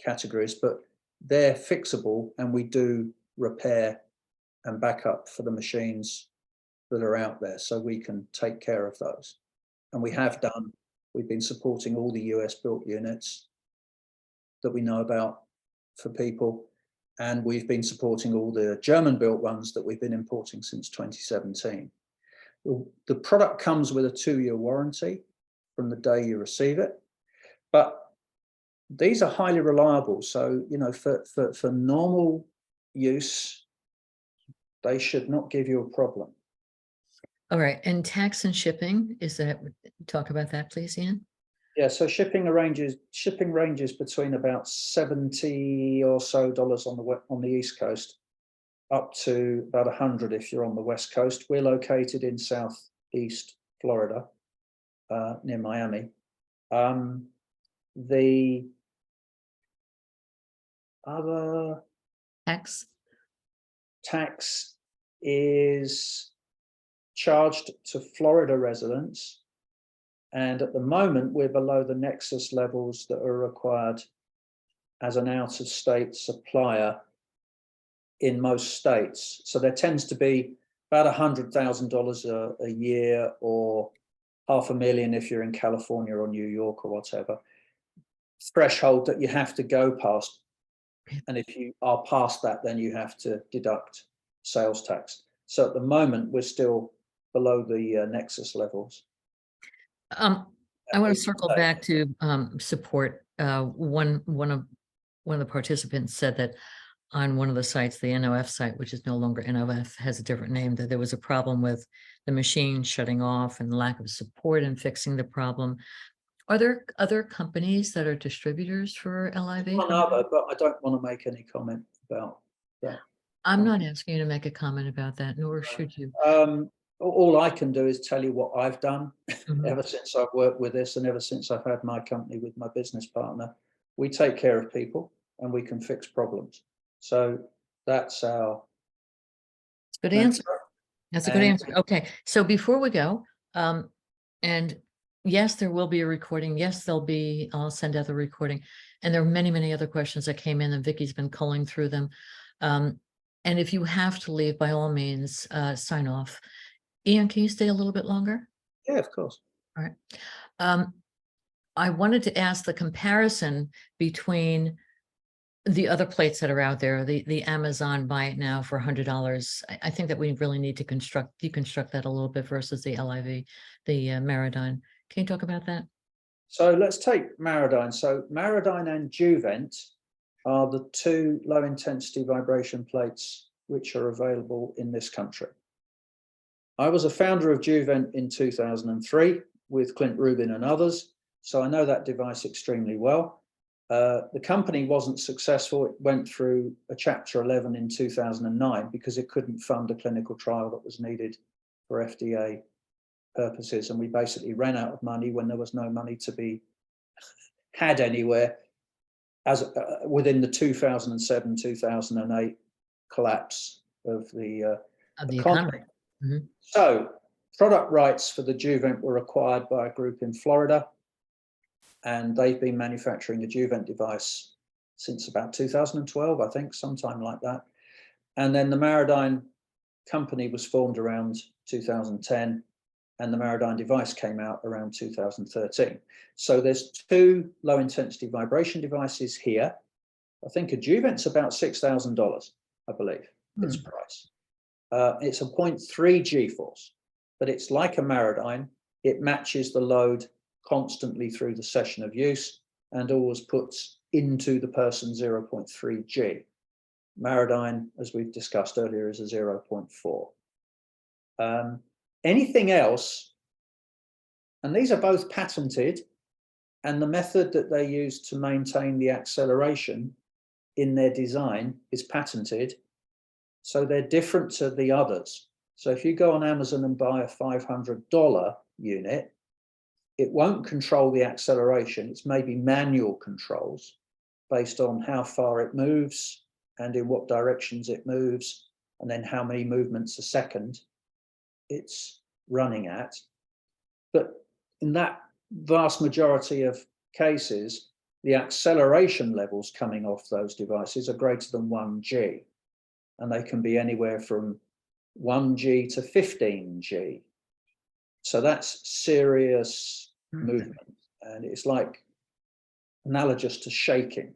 categories, but they're fixable, and we do repair and backup for the machines that are out there, so we can take care of those. And we have done. We've been supporting all the US built units that we know about for people, and we've been supporting all the German built ones that we've been importing since 2017. The product comes with a 2-year warranty from the day you receive it, but these are highly reliable. So, you know, for normal use, they should not give you a problem. All right. And tax and shipping, is that, talk about that, please, Ian? Yeah, so shipping ranges between about $70 or so on the East Coast, up to about 100 if you're on the West Coast. We're located in Southeast Florida, near Miami. The other tax is charged to Florida residents, and at the moment we're below the nexus levels that are required as an out-of-state supplier in most states. So there tends to be about $100,000 a year, or $500,000 if you're in California or New York or whatever, threshold that you have to go past. And if you are past that, then you have to deduct sales tax. So at the moment, we're still below the nexus levels. I want to circle back to support. One of the participants said that on one of the sites, the NOF site, which is no longer NOF, has a different name, that there was a problem with the machine shutting off and lack of support in fixing the problem. Are there other companies that are distributors for LiV? One other, but I don't want to make any comment about that. I'm not asking you to make a comment about that, nor should you. All I can do is tell you what I've done Mhm. ever since I've worked with this, and ever since I've had my company with my business partner. We take care of people and we can fix problems. So that's our Good answer. That's a good answer. Okay, so before we go, and yes, there will be a recording. Yes, I'll send out the recording. And there are many, many other questions that came in, and Vicky's been culling through them. And if you have to leave, by all means, sign off. Ian, can you stay a little bit longer? Yeah, of course. All right. I wanted to ask the comparison between the other plates that are out there, the Amazon buy it now for $100. I think that we really need to deconstruct that a little bit versus the LiV, the Marodyne. Can you talk about that? So let's take Marodyne. So Marodyne and Juvent are the 2 low intensity vibration plates which are available in this country. I was a founder of Juvent in 2003 with Clint Rubin and others, so I know that device extremely well. The company wasn't successful. It went through a Chapter 11 in 2009 because it couldn't fund a clinical trial that was needed for FDA purposes. And we basically ran out of money when there was no money to be had anywhere as within the 2007-2008 collapse of the economy. Mhm. So product rights for the Juvent were acquired by a group in Florida, and they've been manufacturing the Juvent device since about 2012, I think, sometime like that. And then the Marodyne company was formed around 2010, and the Marodyne device came out around 2013. So there's two low intensity vibration devices here. I think a Juvent's about $6,000, I believe, its price. It's a 0.3 G-force, but it's like a Marodyne. It matches the load constantly through the session of use and always puts into the person 0.3 G. Marodyne, as we've discussed earlier, is a 0.4. Anything else, and these are both patented, and the method that they use to maintain the acceleration in their design is patented, so they're different to the others. So if you go on Amazon and buy a $500 unit, it won't control the acceleration. It's maybe manual controls based on how far it moves and in what directions it moves, and then how many movements a second it's running at. But in that vast majority of cases, the acceleration levels coming off those devices are greater than 1 G, and they can be anywhere from 1 G to 15 G. So that's serious movement, and it's like analogous to shaking,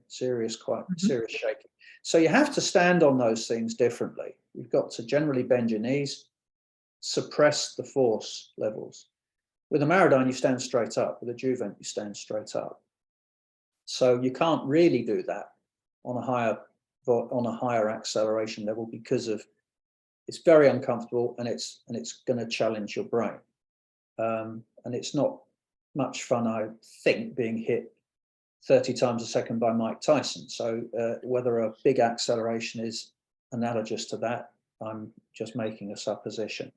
quite serious shaking. So you have to stand on those things differently. You've got to generally bend your knees, suppress the force levels. With a Marodyne, you stand straight up. With a Juvent, you stand straight up. So you can't really do that on a higher acceleration level because of it's very uncomfortable, and it's going to challenge your brain. And it's not much fun, I think, being hit 30 times a second by Mike Tyson. So whether a big acceleration is analogous to that, I'm just making a supposition.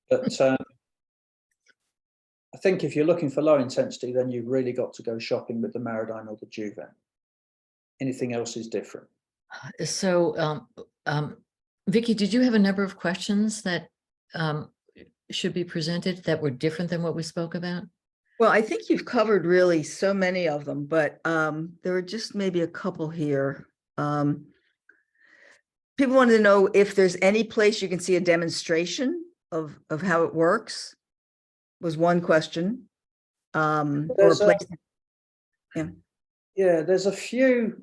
But I think if you're looking for low intensity, then you've really got to go shopping with the Marodyne or the Juvent. Anything else is different. So, Vicky, did you have a number of questions that should be presented that were different than what we spoke about? Well, I think you've covered really so many of them, but there are just maybe a couple here. People wanted to know if there's any place you can see a demonstration of how it works, was one question. Or a place. Yeah, there's a few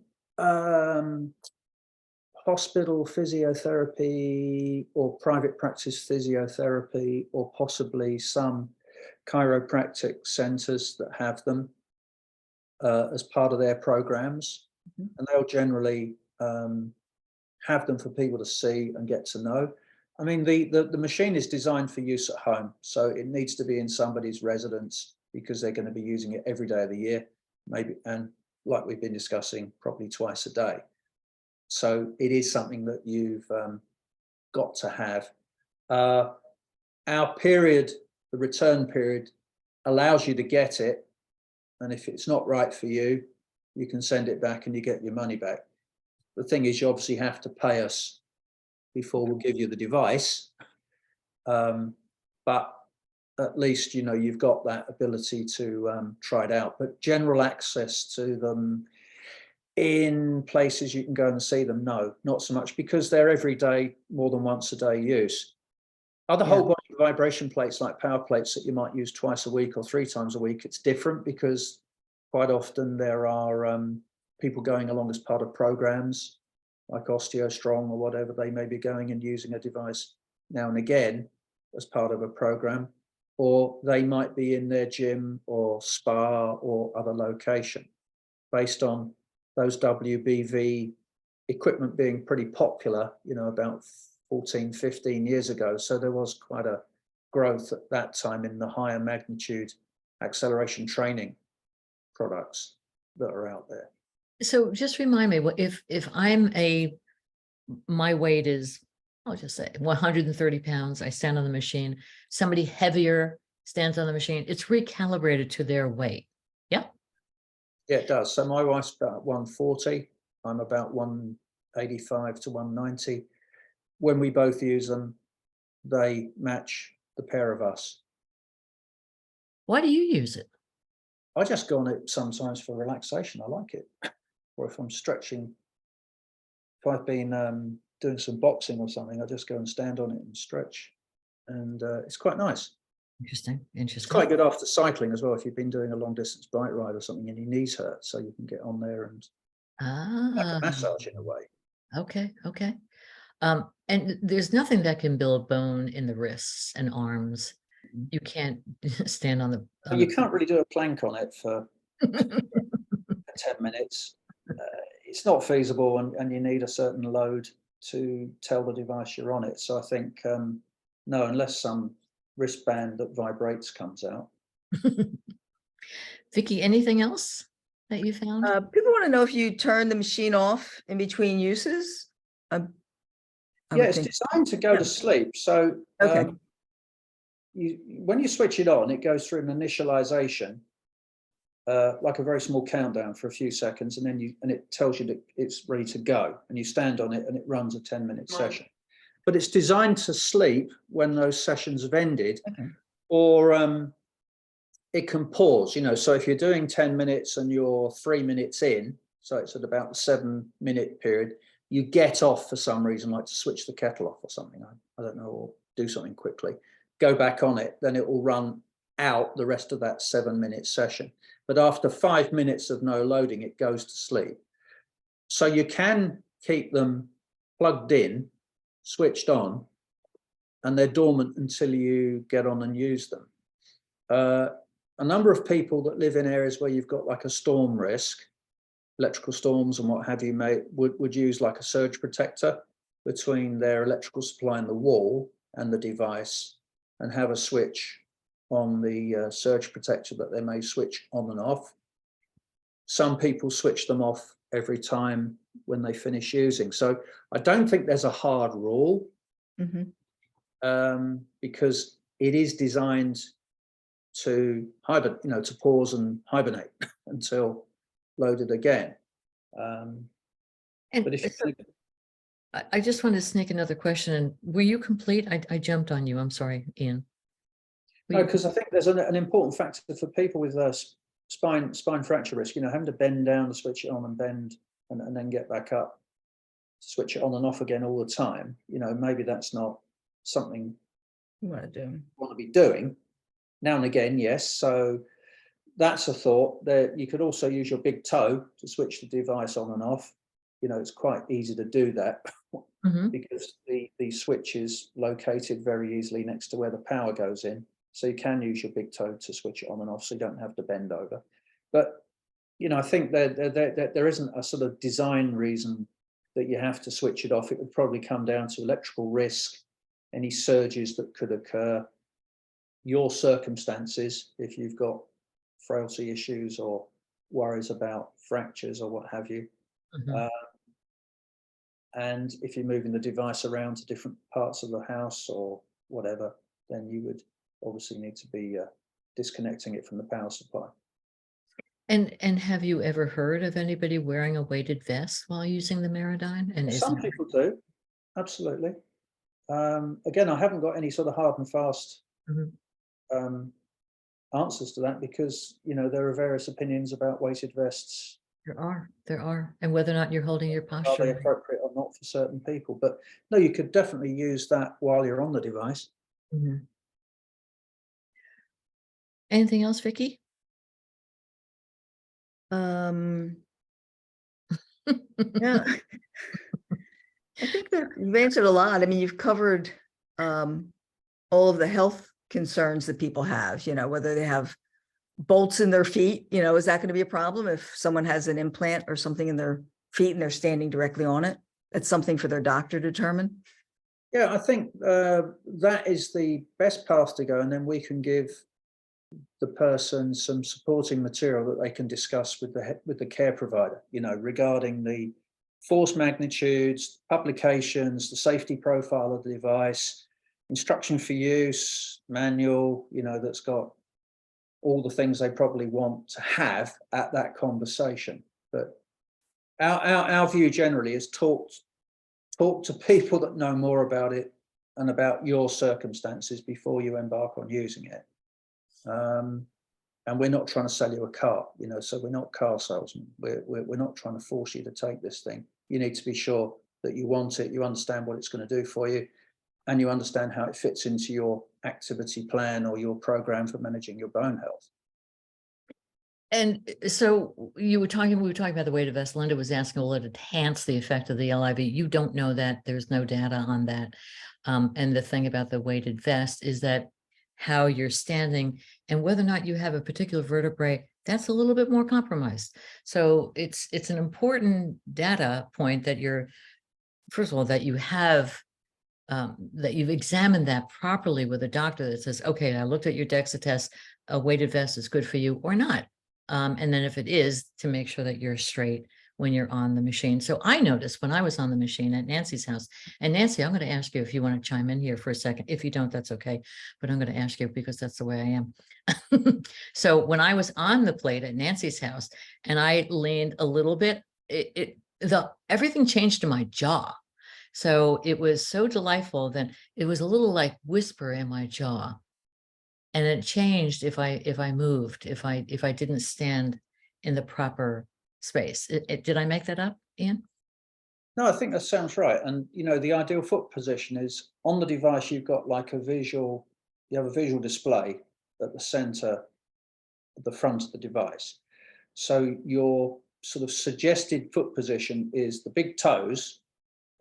hospital physiotherapy or private practice physiotherapy, or possibly some chiropractic centers that have them as part of their programs. And they'll generally have them for people to see and get to know. I mean, the machine is designed for use at home, so it needs to be in somebody's residence because they're going to be using it every day of the year, maybe, and like we've been discussing, probably twice a day. So it is something that you've got to have. Our period, the return period, allows you to get it, and if it's not right for you, you can send it back and you get your money back. The thing is, you obviously have to pay us before we'll give you the device, but at least you've got that ability to try it out. But general access to them in places you can go and see them, no, not so much, because they're every day, more than once a day use. Other whole body vibration plates, like power plates that you might use twice a week or 3 times a week, it's different because quite often there are people going along as part of programs like OsteoStrong or whatever. They may be going and using a device now and again as part of a program, or they might be in their gym or spa or other location based on those WBV equipment being pretty popular, about 14, 15 years ago. So there was quite a growth at that time in the higher magnitude acceleration training products that are out there. So just remind me, if my weight is, I'll just say 130 pounds, I stand on the machine, somebody heavier stands on the machine, it's recalibrated to their weight. Yeah. Yeah, it does. So my wife's about 140. I'm about 185 to 190. When we both use them, they match the pair of us. Why do you use it? I just go on it sometimes for relaxation. I like it. Or if I'm stretching, if I've been doing some boxing or something, I just go and stand on it and stretch. And it's quite nice. Interesting. It's Interesting. quite good after cycling as well. If you've been doing a long distance bike ride or something and your knees hurt, so you can get on there and like a Ah, massage in a way. okay. Okay. And there's nothing that can build bone in the wrists and arms. You can't stand on the. And you can't really do a plank on it for 10 minutes. It's not feasible, and you need a certain load to tell the device you're on it. So I think, no, unless some wristband that vibrates comes out. Vicky, anything else that you found? People want to know if you turn the machine off in between uses. I Yeah, would it's think- designed to go to sleep. So Okay. when you switch it on, it goes through an initialization, like a very small countdown for a few seconds, and then it tells you that it's ready to go, and you stand on it and it runs a 10-minute session. But it's designed to sleep when those sessions have ended, Okay. or it can pause, so if you're doing 10 minutes and you're 3 minutes in, so it's at about the 7-minute period, you get off for some reason, like to switch the kettle off or something, I don't know, or do something quickly, go back on it, then it will run out the rest of that 7-minute session. But after 5 minutes of no loading, it goes to sleep. So you can keep them plugged in, switched on, and they're dormant until you get on and use them. A number of people that live in areas where you've got like a storm risk, electrical storms and what have you, would use like a surge protector between their electrical supply in the wall and the device, and have a switch on the surge protector that they may switch on and off. Some people switch them off every time when they finish using. So I don't think there's a hard rule, because it is designed to to pause and hibernate until loaded again. And But if you I just wanted to sneak another question in. Were you complete? I jumped on you. I'm sorry, Ian. No, because I think there's an important factor for people with spine fracture risk, having to bend down to switch it on and bend and then get back up to switch it on and off again all the time. Maybe that's not something You want to do. you want to be doing. Now and again, yes. So that's a thought. That you could also use your big toe to switch the device on and off. It's quite easy to do that because the switch is located very easily next to where the power goes in. So you can use your big toe to switch it on and off, so you don't have to bend over. But I think there isn't a sort of design reason that you have to switch it off. It would probably come down to electrical risk, any surges that could occur, your circumstances, if you've got frailty issues or worries about fractures or what have you. And if you're moving the device around to different parts of the house or whatever, then you would obviously need to be disconnecting it from the power supply. And have you ever heard of anybody wearing a weighted vest while using the Marodyne? And Some people do, absolutely. Again, I haven't got any sort of hard and fast answers to that, because there are various opinions about weighted vests. There are, and whether or not you're holding your Are posture. they appropriate or not for certain people? But no, you could definitely use that while you're on the device. Anything else, Vicky? Yeah. I think that you've answered a lot. I mean, you've covered all of the health concerns that people have, whether they have bolts in their feet, is that going to be a problem if someone has an implant or something in their feet and they're standing directly on it? That's something for their doctor to determine. Yeah, I think that is the best path to go, and then we can give the person some supporting material that they can discuss with the care provider, regarding the force magnitudes, publications, the safety profile of the device, instruction for use, manual, that's got all the things they probably want to have at that conversation. But our view generally is talk to people that know more about it and about your circumstances before you embark on using it. And we're not trying to sell you a car, you know, so we're not car salesmen. We're not trying to force you to take this thing. You need to be sure that you want it, you understand what it's going to do for you, and you understand how it fits into your activity plan or your program for managing your bone health. And so we were talking about the weighted vest. Linda was asking, will it enhance the effect of the LIV? You don't know that. There's no data on that. And the thing about the weighted vest is that how you're standing and whether or not you have a particular vertebrae, that's a little bit more compromised. So it's an important data point that you're, first of all, that you have, that you've examined that properly with a doctor that says, okay, I looked at your DEXA test, a weighted vest is good for you or not. And then if it is, to make sure that you're straight when you're on the machine. So I noticed when I was on the machine at Nancy's house, and Nancy, I'm going to ask you if you want to chime in here for a second. If you don't, that's okay. But I'm going to ask you because that's the way I am. So when I was on the plate at Nancy's house and I leaned a little bit, everything changed to my jaw. So it was so delightful that it was a little like whisper in my jaw. And it changed if I moved, if I didn't stand in the proper space. Did I make that up, Ian? No, I think that sounds right. And, you know, the ideal foot position is on the device, you've got like you have a visual display at the center, at the front of the device. So your sort of suggested foot position is the big toes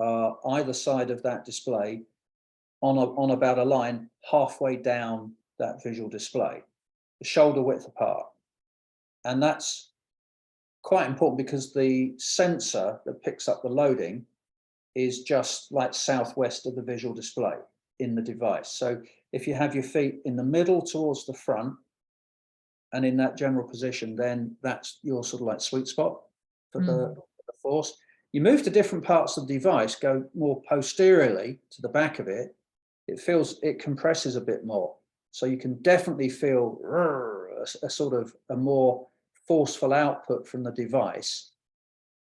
either side of that display on about a line halfway down that visual display, the shoulder width apart. And that's quite important because the sensor that picks up the loading is just like southwest of the visual display in the device. So if you have your feet in the middle towards the front and in that general position, then that's your sort of like sweet spot for the force. You move to different parts of the device, go more posteriorly to the back of it, it compresses a bit more. So you can definitely feel a sort of a more forceful output from the device.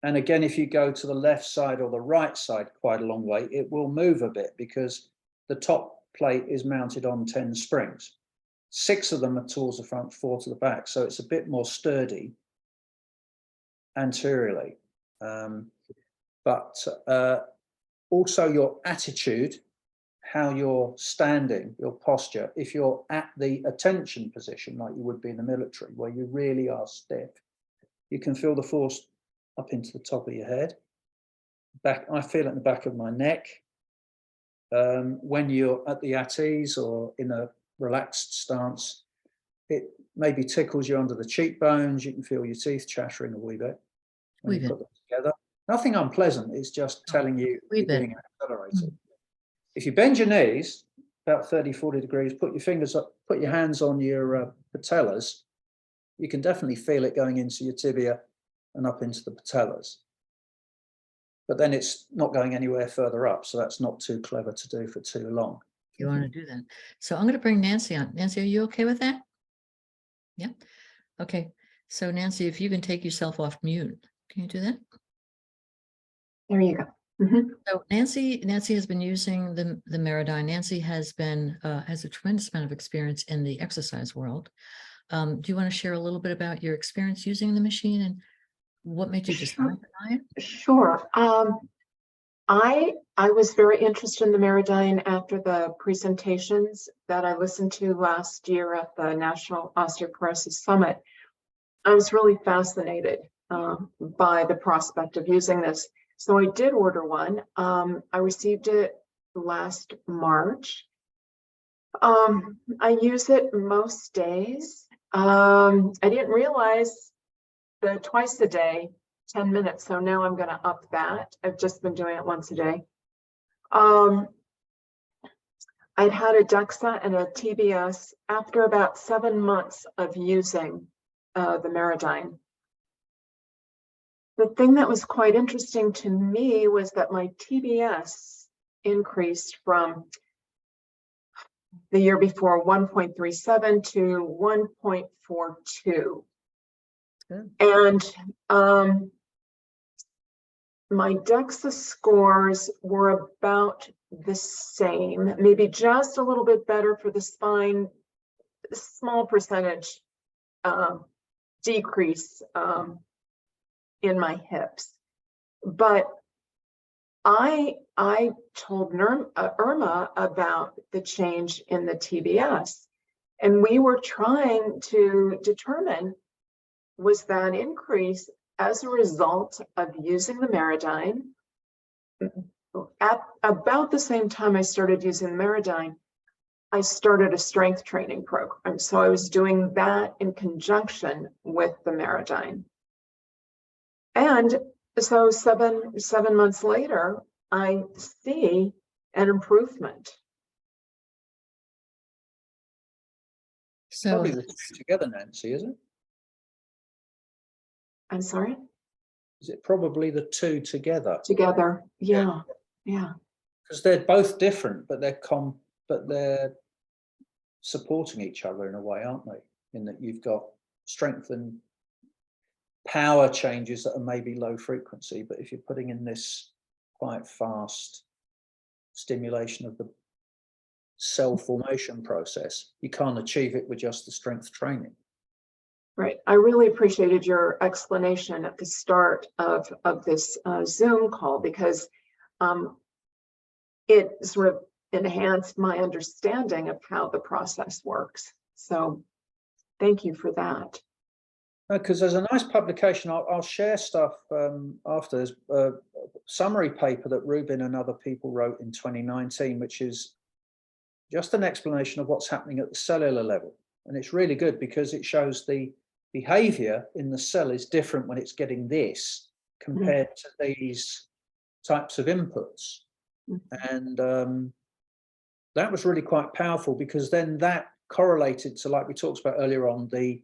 And again, if you go to the left side or the right side quite a long way, it will move a bit because the top plate is mounted on 10 springs. 6 of them are towards the front, 4 to the back. So it's a bit more sturdy anteriorly. But also your attitude, how you're standing, your posture, if you're at the attention position, like you would be in the military, where you really are stiff, you can feel the force up into the top of your head. Back, I feel it in the back of my neck. When you're at ease or in a relaxed stance, it maybe tickles you under the cheekbones. You can feel your teeth chattering a wee bit when you put them together. Nothing unpleasant, it's just telling you you're being accelerated. If you bend your knees about 30, 40 degrees, put your fingers up, put your hands on your patellas, you can definitely feel it going into your tibia and up into the patellas. But then it's not going anywhere further up, so that's not too clever to do for too long. You want to do that. So I'm going to bring Nancy on. Nancy, are you okay with that? Yeah. Okay. So Nancy, if you can take yourself off mute, can you do that? There you go. So Nancy has been using the Marodyne. Nancy has a tremendous amount of experience in the exercise world. Do you want to share a little bit about your experience using the machine and what made you decide to buy it? Sure. I was very interested in the Marodyne after the presentations that I listened to last year at the National Osteoporosis Summit. I was really fascinated by the prospect of using this. So I did order one. I received it last March. I use it most days. I didn't realize the twice a day, 10 minutes. So now I'm going to up that. I've just been doing it once a day. I'd had a DEXA and a TBS after about 7 months of using the Marodyne. The thing that was quite interesting to me was that my TBS increased from the year before 1.37 to 1.42. And my DEXA scores were about the same, maybe just a little bit better for the spine, a small percentage decrease in my hips. But I told Irma about the change in the TBS, and we were trying to determine, was that increase as a result of using the Marodyne? At about the same time I started using the Marodyne, I started a strength training program. So I was doing that in conjunction with the Marodyne. And so seven months later, I see an improvement. So Probably the two together, Nancy, is it? I'm sorry? Is it probably the two together? Together. Yeah. Yeah. Because they're both different, but they're supporting each other in a way, aren't they? In that you've got strength and power changes that are maybe low frequency, but if you're putting in this quite fast stimulation of the cell formation process, you can't achieve it with just the strength training. Right. I really appreciated your explanation at the start of this Zoom call, because it sort of enhanced my understanding of how the process works. So thank you for that. Because there's a nice publication, I'll share stuff after. There's a summary paper that Rubin and other people wrote in 2019, which is just an explanation of what's happening at the cellular level. And it's really good because it shows the behavior in the cell is different when it's getting this compared to these types of inputs. And that was really quite powerful, because then that correlated to, like we talked about earlier on, the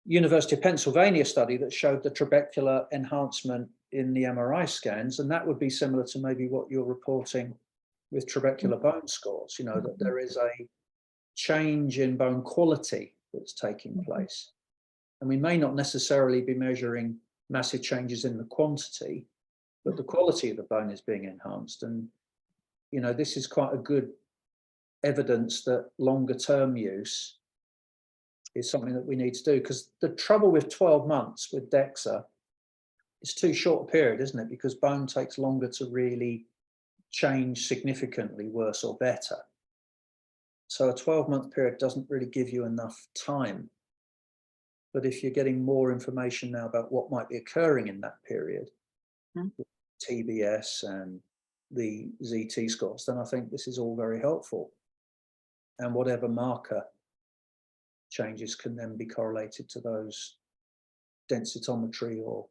University of Pennsylvania study that showed the trabecular enhancement in the MRI scans. And that would be similar to maybe what you're reporting with trabecular bone scores, you know, that there is a change in bone quality that's taking place. And we may not necessarily be measuring massive changes in the quantity, but the quality of the bone is being enhanced. And, you know, this is quite a good evidence that longer term use is something that we need to do, because the trouble with 12 months with DEXA is too short a period, isn't it? Because bone takes longer to really change significantly worse or better. So a 12-month period doesn't really give you enough time. But if you're getting more information now about what might be occurring in that period, TBS and the ZT scores, then I think this is all very helpful. And whatever marker changes can then be correlated to those densitometry or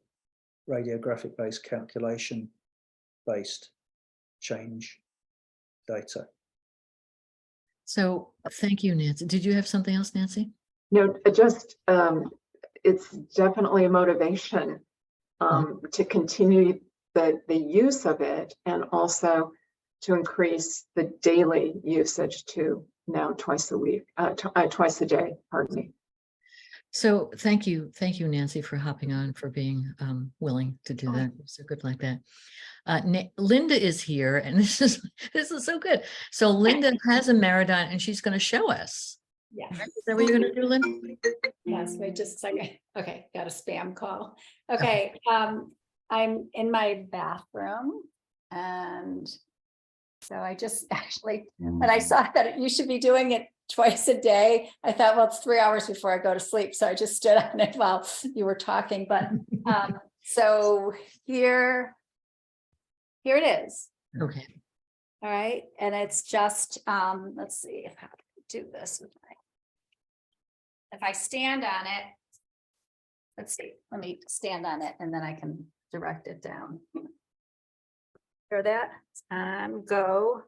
radiographic based calculation based change data. So thank you, Nancy. Did you have something else, Nancy? No, just it's definitely a motivation to continue the use of it, and also to increase the daily usage to now twice a day, pardon me. So thank you, Nancy, for hopping on, for being willing to do that. So good like that. Linda is here, and this is so good. So Linda has a Marodyne, and she's going to show us. Yeah. Is that what you're going to do, Linda? Yes, wait just a second. Okay, got a spam call. Okay, I'm in my bathroom, and so I just actually, when I saw that you should be doing it twice a day, I thought, well, it's 3 hours before I go to sleep. So I just stood on it while you were talking. But so here it is. Okay. All right. And it's just, let's see if I can do this with if I stand on it, let's see, let me stand on it and then I can direct it down. Hear that? Go.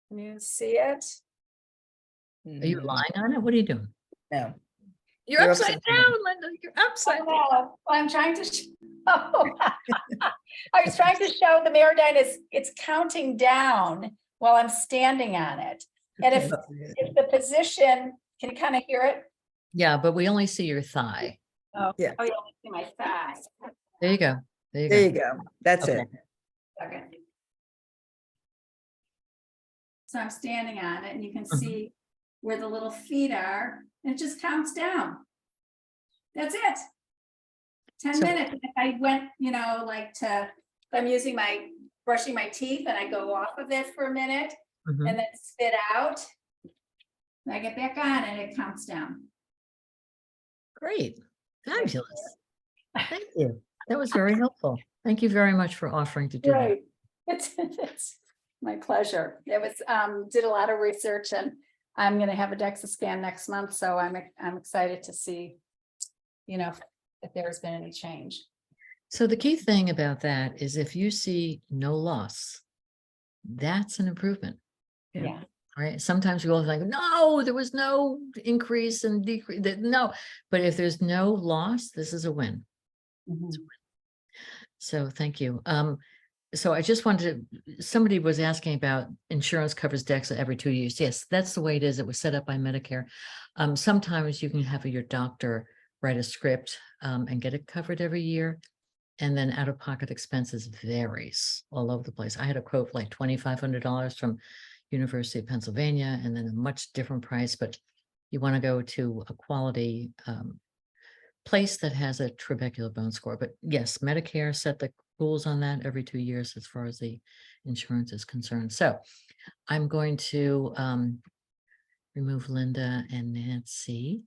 Can you see it? Are you lying on it? What are you doing? No. You're upside down, Linda. You're upside down. Well, I'm trying to show. I was trying to show the Marodyne it's counting down while I'm standing on it. And if the position, can you kind of hear it? Yeah, but we only see your thigh. Oh, Yeah. Oh, you only see my thigh. There you go. There you There go. you go. That's Okay. it. Second. So I'm standing on it and you can Mhm. see where the little feet are, and it just counts down. That's it. 10 So- minutes. If I went, you know, like to, I'm using brushing my teeth and I go off of it for a minute Mhm. and then spit out. And I get back on and it counts down. Great, fabulous. Thank you. That was very helpful. Thank you very much for offering to do that. Right. It's my pleasure. It was, did a lot of research, and I'm gonna have a DEXA scan next month, so I'm excited to see, you know, if there's been any change. So the key thing about that is if you see no loss, that's an improvement, Yeah. Yeah. right? Sometimes people think, no, there was no increase and decrease. No, but if there's no loss, this is a win. Mhm. So thank you. So I just wanted to, somebody was asking about insurance covers DEXA every 2 years. Yes, that's the way it is. It was set up by Medicare. Sometimes you can have your doctor write a script and get it covered every year. And then out-of-pocket expenses varies all over the place. I had a quote like $2,500 from University of Pennsylvania, and then a much different price, but you want to go to a quality place that has a trabecular bone score. But yes, Medicare set the rules on that every 2 years as far as the insurance is concerned. So I'm going to remove Linda and Nancy.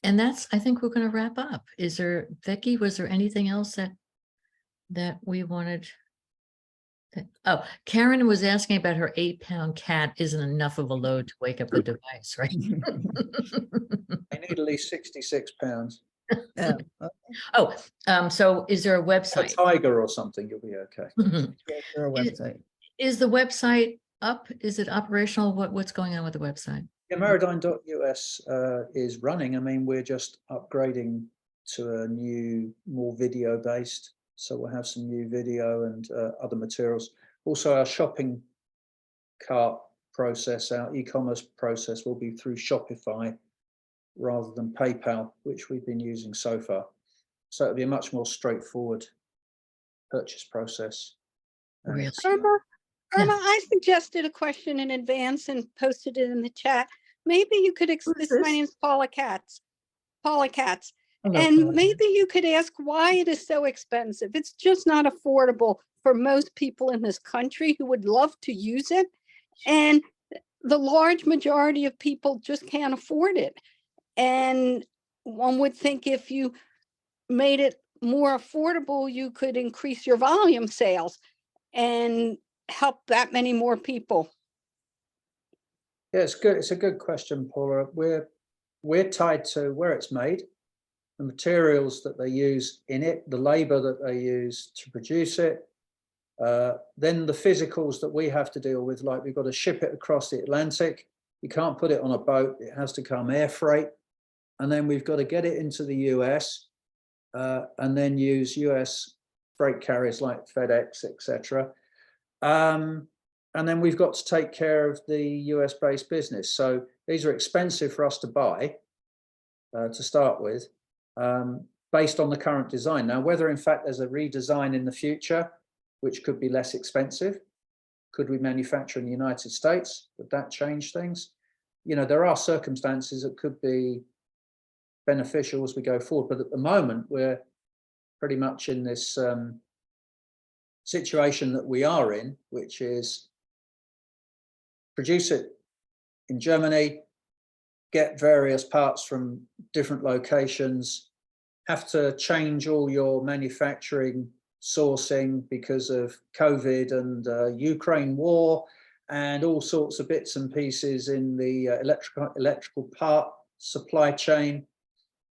And that's, I think we're going to wrap up. Is there, Vicky, was there anything else that we wanted? Oh, Karen was asking about her 8-pound cat isn't enough of a load to wake up the device, right? They need at least 66 pounds. Yeah. Oh, so is there a A website? tiger or something, you'll be okay. Is there a Is- website? Is the website up? Is it operational? What's going on with the website? Yeah, Marodyne.us is running. I mean, we're just upgrading to a new, more video based. So we'll have some new video and other materials. Also, our shopping cart process, our e-commerce process will be through Shopify rather than PayPal, which we've been using so far. So it'll be a much more straightforward purchase process. And Really? it's, Irma, I suggested a question in advance and posted it in the chat. Maybe you could, Who's this, my this? name's Paula Katz. Paula Katz. Hello, And Paula. maybe you could ask why it is so expensive. It's just not affordable for most people in this country who would love to use it. And the large majority of people just can't afford it. And one would think if you made it more affordable, you could increase your volume sales and help that many more people. yeah, it's good. It's a good question, Paula. We're tied to where it's made, the materials that they use in it, the labor that they use to produce it, then the physicals that we have to deal with, like we've got to ship it across the Atlantic. You can't put it on a boat. It has to come air freight. And then we've got to get it into the US and then use US freight carriers like FedEx, etc. And then we've got to take care of the US based business. So these are expensive for us to buy to start with, based on the current design. Now, whether in fact there's a redesign in the future, which could be less expensive, could we manufacture in the United States? Would that change things? You know, there are circumstances that could be beneficial as we go forward, but at the moment we're pretty much in this situation that we are in, which is produce it in Germany, get various parts from different locations, have to change all your manufacturing sourcing because of COVID and Ukraine war and all sorts of bits and pieces in the electrical part supply chain,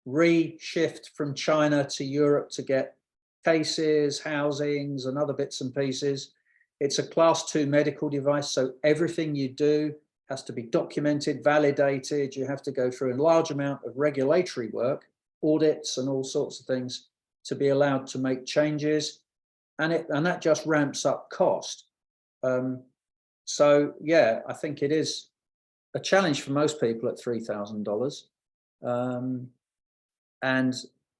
re-shift from China to Europe to get cases, housings and other bits and pieces. It's a class 2 medical device, so everything you do has to be documented, validated. You have to go through a large amount of regulatory work, audits and all sorts of things to be allowed to make changes. And that just ramps up cost. So yeah, I think it is a challenge for most people at $3,000. And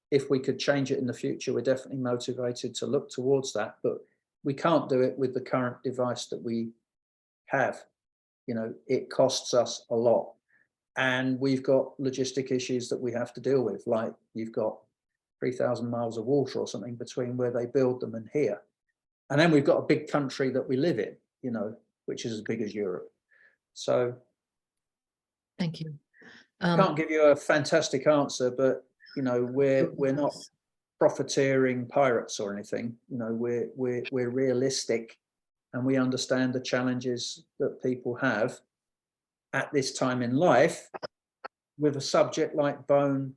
if we could change it in the future, we're definitely motivated to look towards that, but we can't do it with the current device that we have. You know, it costs us a lot. And we've got logistic issues that we have to deal with, like you've got 3,000 miles of water or something between where they build them and here. And then we've got a big country that we live in, you know, which is as big as Europe. So Thank you. I can't give you a fantastic answer, but you know, we're not profiteering pirates or anything. You know, we're realistic, and we understand the challenges that people have at this time in life with a subject like bone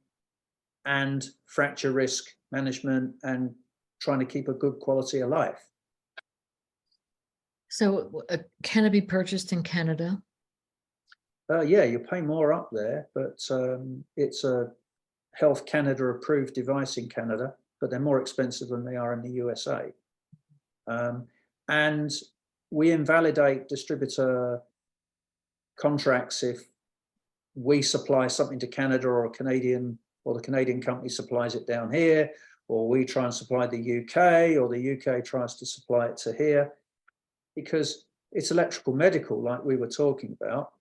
and fracture risk management and trying to keep a good quality of life. So can it be purchased in Canada? Yeah, you pay more up there, but it's a Health Canada approved device in Canada, but they're more expensive than they are in the USA. And we invalidate distributor contracts if we supply something to Canada or a Canadian, or the Canadian company supplies it down here, or we try and supply the UK, or the UK tries to supply it to here, because it's electrical medical, like we were talking about,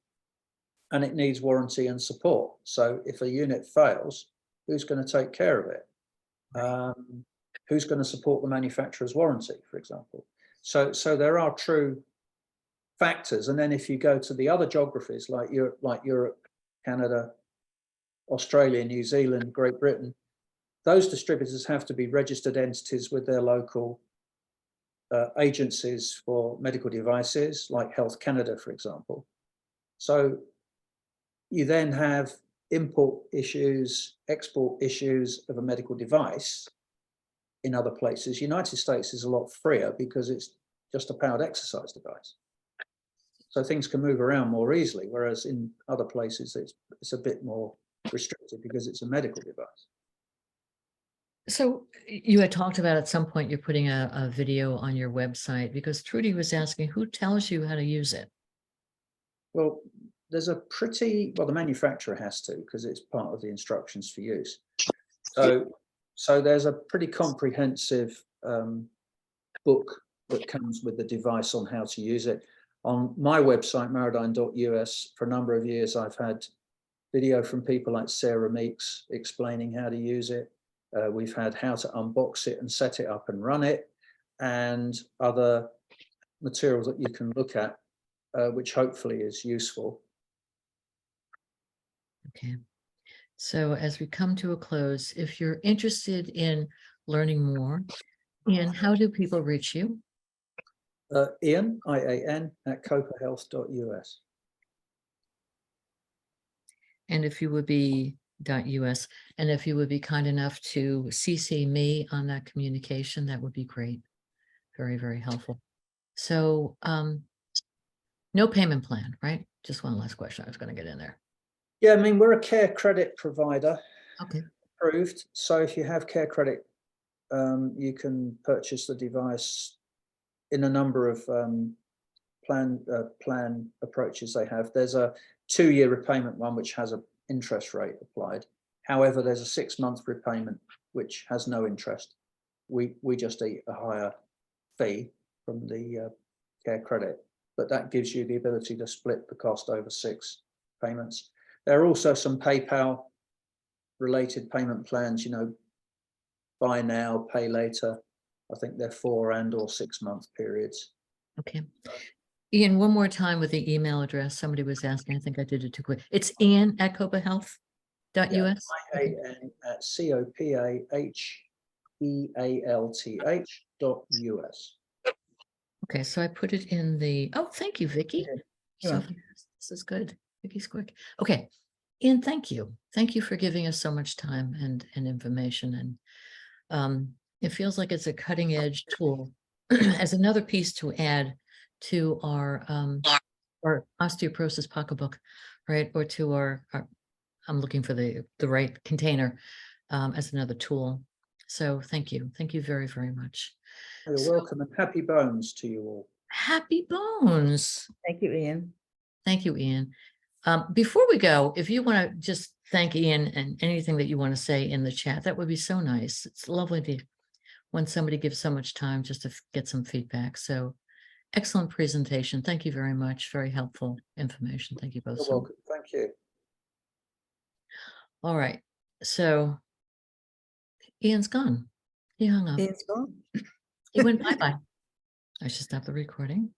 and it needs warranty and support. So if a unit fails, who's going to take care of it? Who's going to support the manufacturer's warranty, for example? So there are true factors. And then if you go to the other geographies like Europe, Canada, Australia, New Zealand, Great Britain, those distributors have to be registered entities with their local agencies for medical devices, like Health Canada, for example. So you then have import issues, export issues of a medical device in other places. United States is a lot freer because it's just a powered exercise device. So things can move around more easily, whereas in other places it's a bit more restricted because it's a medical device. So you had talked about at some point you're putting a video on your website, because Trudy was asking who tells you how to use it. Well, there's a the manufacturer has to, because it's part of the instructions for use. So there's a pretty comprehensive book that comes with the device on how to use it. On my website, marodyne.us, for a number of years, I've had video from people like Sara Meeks explaining how to use it. We've had how to unbox it and set it up and run it, and other materials that you can look at, which hopefully is useful. Okay. So as we come to a close, if you're interested in learning more, Ian, how do people reach you? Ian, IAN, @copahealth.us. And if you would be .us, and if you would be kind enough to CC me on that communication, that would be great. Very, very helpful. So no payment plan, right? Just one last question I was going to get in there. Yeah, I mean, we're a care credit provider. Okay. Approved. So if you have care credit, you can purchase the device in a number of plan approaches they have. There's a 2-year repayment one which has an interest rate applied. However, there's a 6-month repayment which has no interest. We just eat a higher fee from the care credit, but that gives you the ability to split the cost over 6 payments. There are also some PayPal related payment plans, you know, buy now, pay later. I think they're 4 and/or 6-month periods. Okay. Ian, one more time with the email address. Somebody was asking, I think I did it too quick. It's Ian @copahealth.us. IAN @COPAHEALTH.US. Okay, so I put it in the, oh, thank you, Vicky. So Yeah. fast. This is good. Vicky's quick. Okay. Ian, thank you. Thank you for giving us so much time and information. And it feels like it's a cutting edge tool as another piece to add to our osteoporosis pocketbook, right? Or to our I'm looking for the right container as another tool. So thank you. Thank you very, very much. You're So- welcome, and happy bones to you all. Happy bones. Thank you, Ian. Thank you, Ian. Before we go, if you want to just thank Ian and anything that you want to say in the chat, that would be so nice. It's lovely to when somebody gives so much time just to get some feedback. So Excellent presentation. Thank you very much. Very helpful information. Thank you both. You're so much. welcome. Thank you. All right. So Ian's gone. He hung up. Ian's gone. He went bye-bye. I should stop the recording.